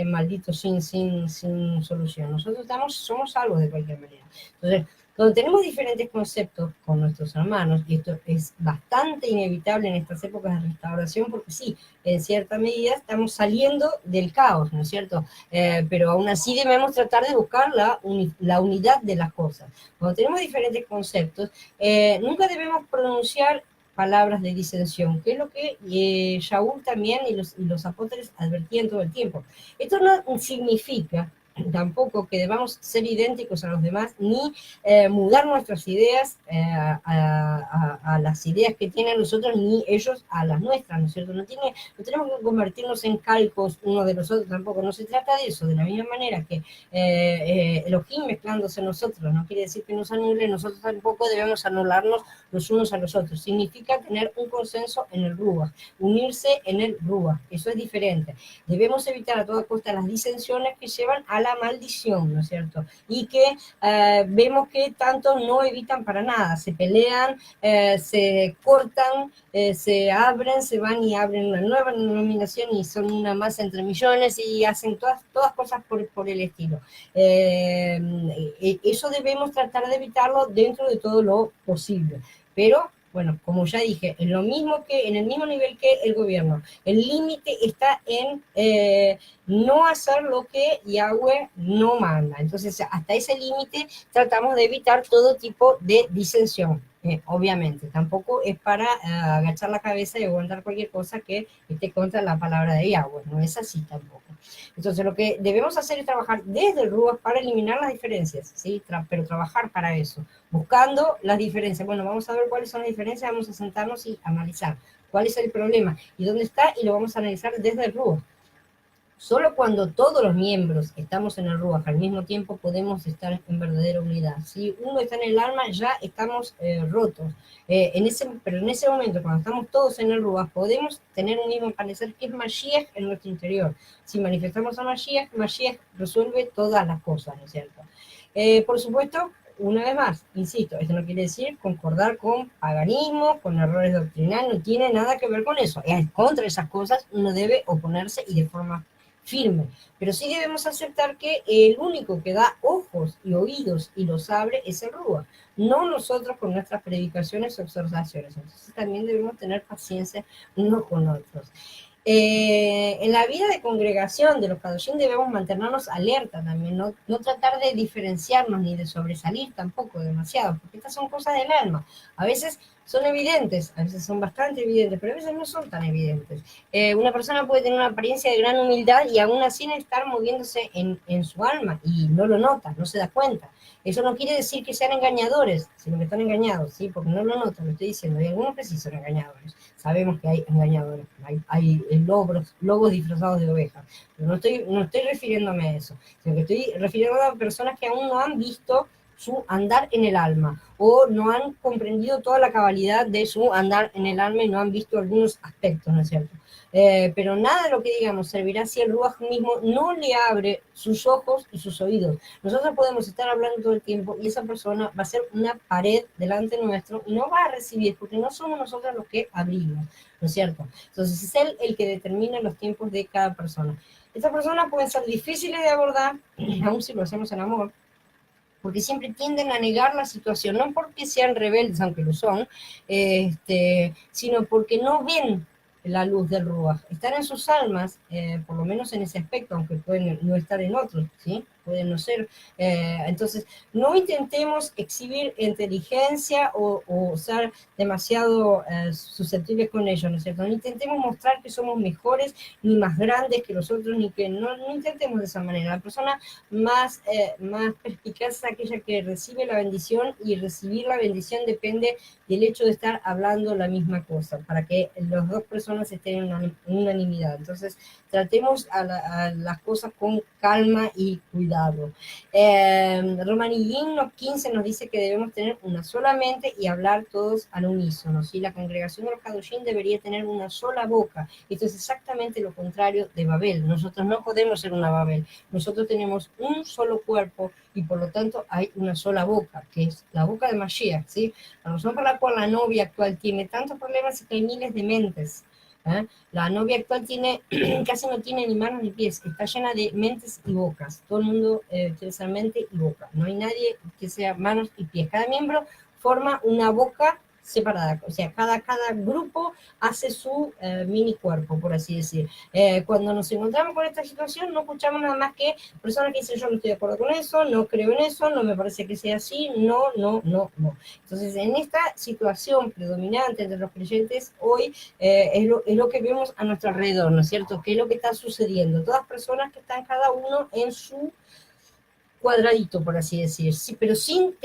Speaker 1: malditos sin solución. Nosotros somos salvos de cualquier manera. Entonces, cuando tenemos diferentes conceptos con nuestros hermanos, y esto es bastante inevitable en estas épocas de restauración, porque sí, en cierta medida estamos saliendo del caos, ¿no es cierto? Pero aún así debemos tratar de buscar la unidad de las cosas. Cuando tenemos diferentes conceptos, nunca debemos pronunciar palabras de disensión, que es lo que Shaul también y los apóstoles advertían todo el tiempo. Esto no significa tampoco que debamos ser idénticos a los demás, ni mudar nuestras ideas a las ideas que tienen nosotros, ni ellos a las nuestras, ¿no es cierto? No tenemos que convertirnos en calcos unos de los otros tampoco, no se trata de eso, de la misma manera que Elohim mezclándose en nosotros, no quiere decir que nos anule, nosotros tampoco debemos anularnos los unos a los otros, significa tener un consenso en el Ruach, unirse en el Ruach, eso es diferente. Debemos evitar a toda costa las disensiones que llevan a la maldición, ¿no es cierto? Y que vemos que tanto no evitan para nada, se pelean, se cortan, se abren, se van y abren una nueva denominación y son una masa entre millones y hacen todas cosas por el estilo. Eso debemos tratar de evitarlo dentro de todo lo posible, pero bueno, como ya dije, en el mismo nivel que el gobierno. El límite está en no hacer lo que Yahweh no manda. Entonces, hasta ese límite tratamos de evitar todo tipo de disensión. Obviamente, tampoco es para agachar la cabeza y aguantar cualquier cosa que esté contra la palabra de Yahweh, no es así tampoco. Entonces, lo que debemos hacer es trabajar desde el Ruach para eliminar las diferencias, ¿sí? Pero trabajar para eso, buscando las diferencias. Bueno, vamos a ver cuáles son las diferencias, vamos a sentarnos y analizar cuál es el problema y dónde está, y lo vamos a analizar desde el Ruach. Solo cuando todos los miembros estamos en el Ruach al mismo tiempo podemos estar en verdadera unidad. Si uno está en el alma, ya estamos rotos. Pero en ese momento, cuando estamos todos en el Ruach, podemos tener un mismo parecer que es Mashiach en nuestro interior. Si manifestamos a Mashiach, Mashiach resuelve todas las cosas, ¿no es cierto? Por supuesto, una vez más, insisto, esto no quiere decir concordar con paganismo, con errores doctrinales, no tiene nada que ver con eso. Contra esas cosas uno debe oponerse y de forma firme, pero sí debemos aceptar que el único que da ojos y oídos y los abre es el Ruach, no nosotros con nuestras predicaciones o exhortaciones. Entonces también debemos tener paciencia unos con otros. En la vida de congregación de los Kadoshim debemos mantenernos alerta también, no tratar de diferenciarnos ni de sobresalir tampoco demasiado, porque estas son cosas del alma. A veces son evidentes, a veces son bastante evidentes, pero a veces no son tan evidentes. Una persona puede tener una apariencia de gran humildad y aún así no estar moviéndose en su alma y no lo nota, no se da cuenta. Eso no quiere decir que sean engañadores, sino que están engañados, ¿sí? Porque no lo notan, lo estoy diciendo. Hay algunos que sí son engañadores. Sabemos que hay engañadores, hay lobos disfrazados de ovejas. Pero no estoy refiriéndome a eso, sino que estoy refiriéndome a personas que aún no han visto su andar en el alma, o no han comprendido toda la cabalidad de su andar en el alma y no han visto algunos aspectos, ¿no es cierto? Pero nada de lo que digamos servirá si el Ruach mismo no le abre sus ojos y sus oídos. Nosotros podemos estar hablando todo el tiempo y esa persona va a ser una pared delante nuestro y no va a recibir, porque no somos nosotros los que abrimos, ¿no es cierto? Entonces es él el que determina los tiempos de cada persona. Estas personas pueden ser difíciles de abordar, aun si lo hacemos en amor, porque siempre tienden a negar la situación, no porque sean rebeldes, aunque lo son, sino porque no ven la luz del Ruach. Están en sus almas, por lo menos en ese aspecto, aunque pueden no estar en otros, ¿sí? Pueden no ser. Entonces, no intentemos exhibir inteligencia o ser demasiado susceptibles con ellos, ¿no es cierto? No intentemos mostrar que somos mejores, ni más grandes que los otros, ni que no intentemos de esa manera. La persona más perspicaz es aquella que recibe la bendición, y recibir la bendición depende del hecho de estar hablando la misma cosa, para que las dos personas estén en unanimidad. Entonces, tratemos a las cosas con calma y cuidado. Romanillín 15 nos dice que debemos tener una sola mente y hablar todos al unísono, ¿sí? La congregación de los Kadoshim debería tener una sola boca. Esto es exactamente lo contrario de Babel. Nosotros no podemos ser una Babel. Nosotros tenemos un solo cuerpo y por lo tanto hay una sola boca, que es la boca de Mashiach, ¿sí? La razón por la cual la novia actual tiene tantos problemas es que hay miles de mentes. La novia actual casi no tiene ni manos ni pies, está llena de mentes y bocas. Todo el mundo quiere ser mente y boca. No hay nadie que sea manos y pies. Cada miembro forma una boca separada, o sea, cada grupo hace su mini cuerpo, por así decir. Cuando nos encontramos con esta situación, no escuchamos nada más que personas que dicen: yo no estoy de acuerdo con eso, no creo en eso, no me parece que sea así, no. Entonces, en esta situación predominante entre los creyentes hoy, es lo que vemos a nuestro alrededor, ¿no es cierto? ¿Qué es lo que está sucediendo? Todas personas que están cada uno en su cuadradito, por así decir, sí, pero sin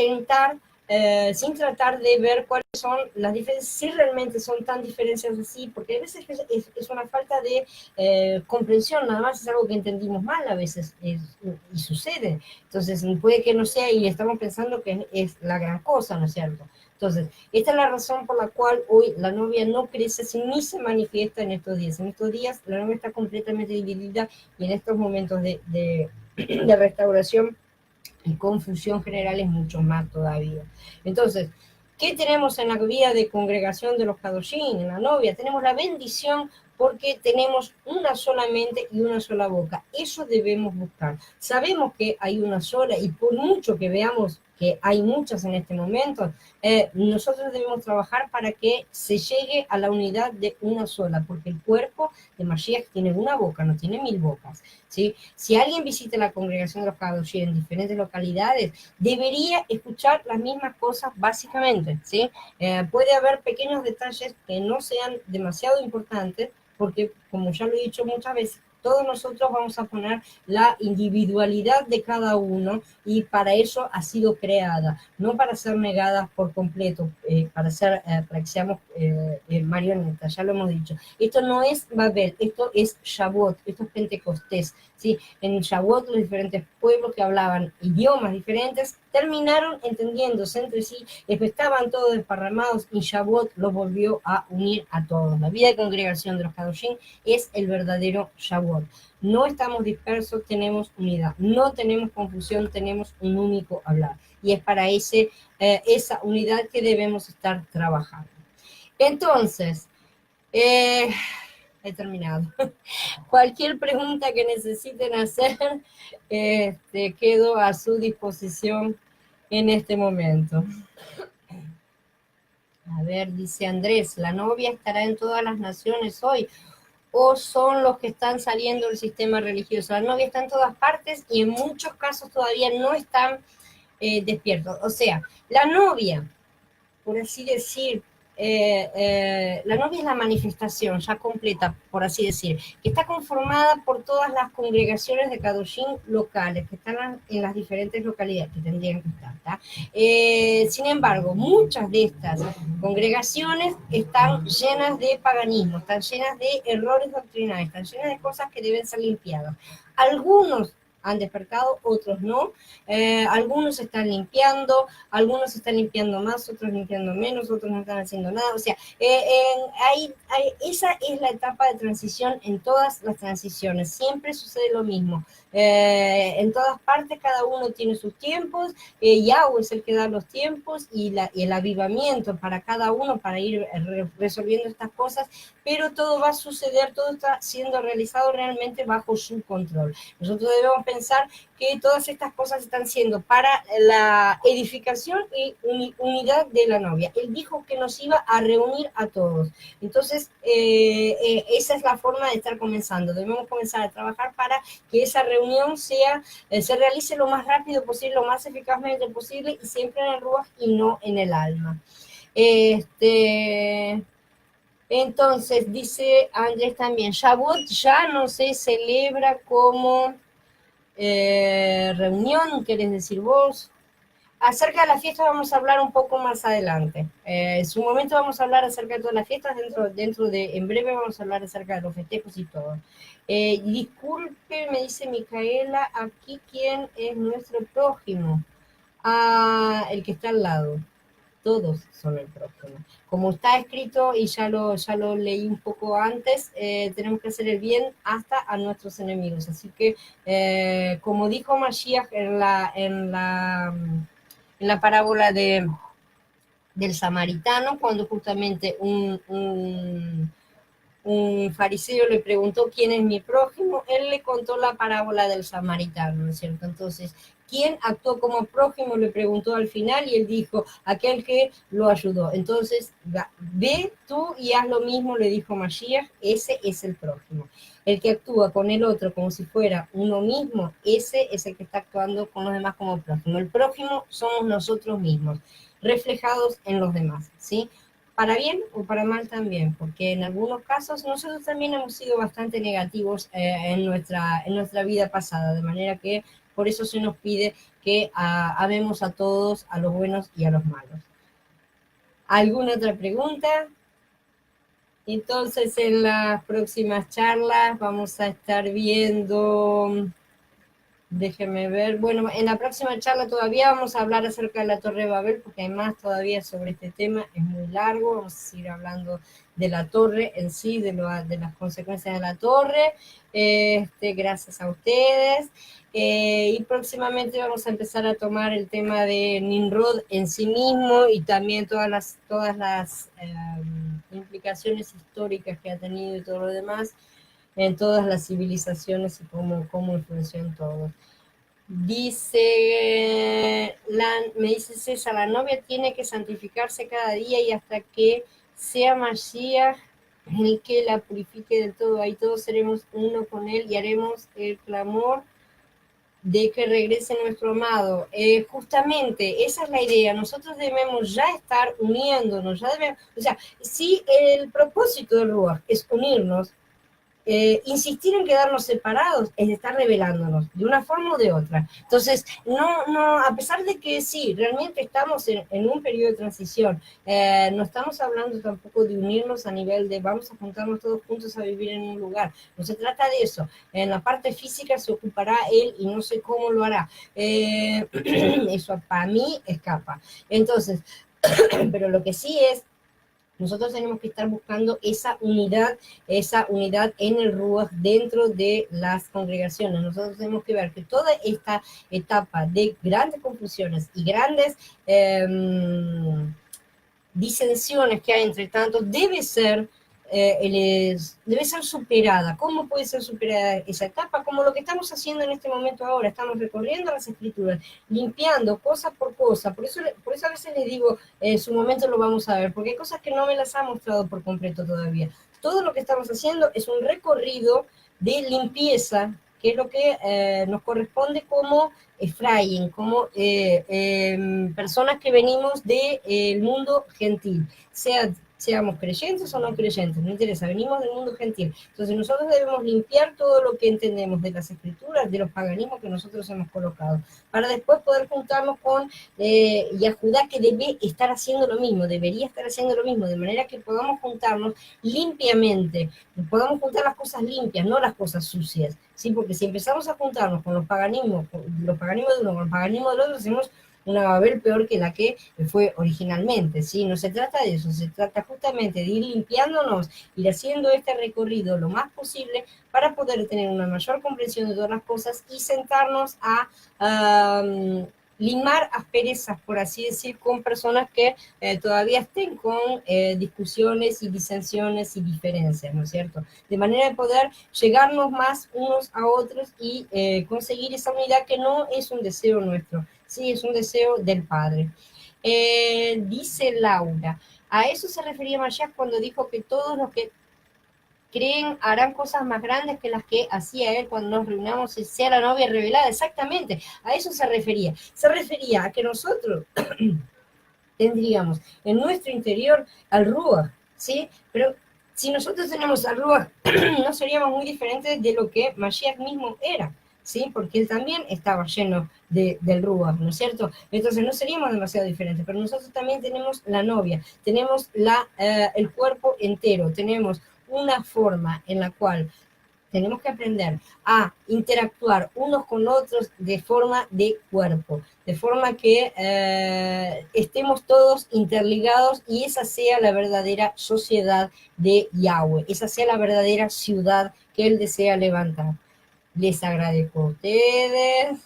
Speaker 1: tratar de ver cuáles son las diferencias, si realmente son tan diferencias así, porque a veces es una falta de comprensión, nada más es algo que entendimos mal a veces, y sucede. Entonces, puede que no sea, y estamos pensando que es la gran cosa, ¿no es cierto? Entonces, esta es la razón por la cual hoy la novia no crece ni se manifiesta en estos días. En estos días la novia está completamente dividida, y en estos momentos de restauración y confusión general es mucho más todavía. Entonces, ¿qué tenemos en la vida de congregación de los Kadoshim, en la novia? Tenemos la bendición porque tenemos una sola mente y una sola boca. Eso debemos buscar. Sabemos que hay una sola, y por mucho que veamos que hay muchas en este momento, nosotros debemos trabajar para que se llegue a la unidad de una sola, porque el cuerpo de Mashiach tiene una boca, no tiene 1000 bocas, ¿sí? Si alguien visita la congregación de los Kadoshim en diferentes localidades, debería escuchar las mismas cosas básicamente, ¿sí? Puede haber pequeños detalles que no sean demasiado importantes, porque como ya lo he dicho muchas veces, todos nosotros vamos a poner la individualidad de cada uno y para eso ha sido creada, no para ser negada por completo, para que seamos marionetas, ya lo hemos dicho. Esto no es Babel, esto es Shavuot, esto es Pentecostés, ¿sí? En Shavuot los diferentes pueblos que hablaban idiomas diferentes terminaron entendiéndose entre sí, estaban todos desparramados y Shavuot los volvió a unir a todos. La vida de congregación de los Kadoshim es el verdadero Shavuot. No estamos dispersos, tenemos unidad. No tenemos confusión, tenemos un único hablar. Y es para esa unidad que debemos estar trabajando. Entonces, he terminado. Cualquier pregunta que necesiten hacer, quedo a su disposición en este momento. A ver, dice Andrés, ¿la novia estará en todas las naciones hoy? ¿O son los que están saliendo del sistema religioso? La novia está en todas partes y en muchos casos todavía no están despiertos. O sea, la novia, por así decir, la novia es la manifestación ya completa, por así decir, que está conformada por todas las congregaciones de Kadoshim locales, que están en las diferentes localidades que tendrían que estar. Sin embargo, muchas de estas congregaciones están llenas de paganismo, están llenas de errores doctrinales, están llenas de cosas que deben ser limpiadas. Algunos han despertado, otros no. Algunos están limpiando, algunos están limpiando más, otros limpiando menos, otros no están haciendo nada. O sea, esa es la etapa de transición en todas las transiciones. Siempre sucede lo mismo. En todas partes cada uno tiene sus tiempos, Yahweh es el que da los tiempos y el avivamiento para cada uno para ir resolviendo estas cosas, pero todo va a suceder, todo está siendo realizado realmente bajo su control. Nosotros debemos pensar que todas estas cosas están siendo para la edificación y unidad de la novia. Él dijo que nos iba a reunir a todos. Entonces, esa es la forma de estar comenzando. Debemos comenzar a trabajar para que esa reunión se realice lo más rápido posible, lo más eficazmente posible y siempre en el Ruach y no en el alma. Entonces, dice Andrés también, Shavuot ya no se celebra como reunión, ¿querés decir vos? Acerca de las fiestas vamos a hablar un poco más adelante. En su momento vamos a hablar acerca de todas las fiestas, en breve vamos a hablar acerca de los festejos y todo. Disculpe, me dice Micaela, aquí quién es nuestro prójimo. El que está al lado. Todos son el prójimo. Como está escrito y ya lo leí un poco antes, tenemos que hacer el bien hasta a nuestros enemigos. Así que, como dijo Mashiach en la parábola del samaritano, cuando justamente un fariseo le preguntó quién es mi prójimo, él le contó la parábola del samaritano, ¿no es cierto? Entonces, ¿quién actuó como prójimo? Le preguntó al final y él dijo, aquel que lo ayudó. Entonces, ve tú y haz lo mismo, le dijo Mashiach, ese es el prójimo. El que actúa con el otro como si fuera uno mismo, ese es el que está actuando con los demás como prójimo. El prójimo somos nosotros mismos, reflejados en los demás, ¿sí? Para bien o para mal también, porque en algunos casos nosotros también hemos sido bastante negativos en nuestra vida pasada, de manera que por eso se nos pide que amemos a todos, a los buenos y a los malos. ¿Alguna otra pregunta? Entonces en las próximas charlas vamos a estar viendo... Déjenme ver. Bueno, en la próxima charla todavía vamos a hablar acerca de la Torre de Babel, porque hay más todavía sobre este tema, es muy largo, vamos a seguir hablando de la torre en sí, de las consecuencias de la torre, gracias a ustedes. Y próximamente vamos a empezar a tomar el tema de Nimrod en sí mismo y también todas las implicaciones históricas que ha tenido y todo lo demás en todas las civilizaciones y cómo influenció en todo. Dice me dice César, la novia tiene que santificarse cada día y hasta que sea Mashiach el que la purifique del todo. Ahí todos seremos uno con él y haremos el clamor de que regrese nuestro amado. Justamente, esa es la idea. Nosotros debemos ya estar uniéndonos, ya debemos, o sea, si el propósito del Ruach es unirnos, insistir en quedarnos separados es estar revelándonos de una forma o de otra. Entonces, a pesar de que sí, realmente estamos en un periodo de transición, no estamos hablando tampoco de unirnos a nivel de vamos a juntarnos todos juntos a vivir en un lugar. No se trata de eso. En la parte física se ocupará él y no sé cómo lo hará. Eso para mí escapa. Entonces, pero lo que sí es, nosotros tenemos que estar buscando esa unidad en el Ruach dentro de las congregaciones. Nosotros tenemos que ver que toda esta etapa de grandes confusiones y grandes disensiones que hay entre tantos debe ser superada. ¿Cómo puede ser superada esa etapa? Como lo que estamos haciendo en este momento ahora, estamos recorriendo las escrituras, limpiando cosa por cosa. Por eso a veces les digo, en su momento lo vamos a ver, porque hay cosas que no me las ha mostrado por completo todavía. Todo lo que estamos haciendo es un recorrido de limpieza, que es lo que nos corresponde como Efraín, como personas que venimos del mundo gentil, seamos creyentes o no creyentes, no interesa, venimos del mundo gentil. Entonces nosotros debemos limpiar todo lo que entendemos de las escrituras, de los paganismos que nosotros hemos colocado, para después poder juntarnos con Yahudá, que debe estar haciendo lo mismo, debería estar haciendo lo mismo, de manera que podamos juntarnos limpiamente, podamos juntar las cosas limpias, no las cosas sucias, ¿sí? Porque si empezamos a juntarnos con los paganismos de uno, con el paganismo del otro, hacemos una Babel peor que la que fue originalmente, ¿sí? No se trata de eso, se trata justamente de ir limpiándonos, ir haciendo este recorrido lo más posible para poder tener una mayor comprensión de todas las cosas y sentarnos a limar asperezas, por así decir, con personas que todavía estén con discusiones y disensiones y diferencias, ¿no es cierto? De manera de poder llegarnos más unos a otros y conseguir esa unidad que no es un deseo nuestro, sí, es un deseo del Padre. Dice Laura, a eso se refería Mashiach cuando dijo que todos los que creen harán cosas más grandes que las que hacía él cuando nos reunamos y sea la novia revelada. Exactamente, a eso se refería. Se refería a que nosotros tendríamos en nuestro interior al Ruach, ¿sí? Pero si nosotros tenemos al Ruach, no seríamos muy diferentes de lo que Mashiach mismo era, ¿sí? Porque él también estaba lleno del Ruach, ¿no es cierto? Entonces no seríamos demasiado diferentes, pero nosotros también tenemos la novia, tenemos el cuerpo entero, tenemos una forma en la cual tenemos que aprender a interactuar unos con otros de forma de cuerpo, de forma que estemos todos interligados y esa sea la verdadera sociedad de Yahweh, esa sea la verdadera ciudad que Él desea levantar. Les agradezco a ustedes.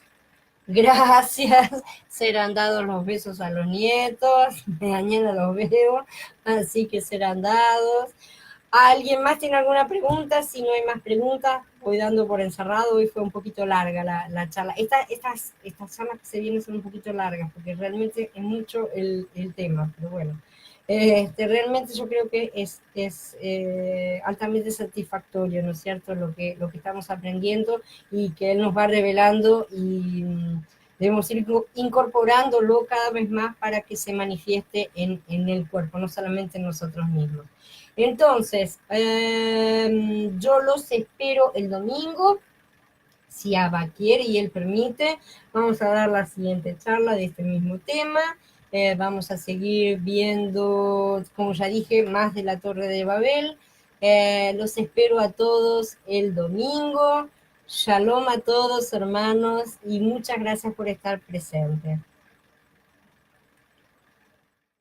Speaker 1: Gracias, serán dados los besos a los nietos, mañana los veo, así que serán dados. ¿Alguien más tiene alguna pregunta? Si no hay más preguntas, voy dando por encerrado. Hoy fue un poquito larga la charla. Estas charlas que se vienen son un poquito largas, porque realmente es mucho el tema, pero bueno. Realmente yo creo que es altamente satisfactorio, ¿no es cierto?, lo que estamos aprendiendo y que Él nos va revelando y debemos ir incorporándolo cada vez más para que se manifieste en el cuerpo, no solamente en nosotros mismos. Entonces, yo los espero el domingo, si Abba quiere y Él permite. Vamos a dar la siguiente charla de este mismo tema. Vamos a seguir viendo, como ya dije, más de la Torre de Babel. Los espero a todos el domingo. Shalom a todos, hermanos, y muchas gracias por estar presentes.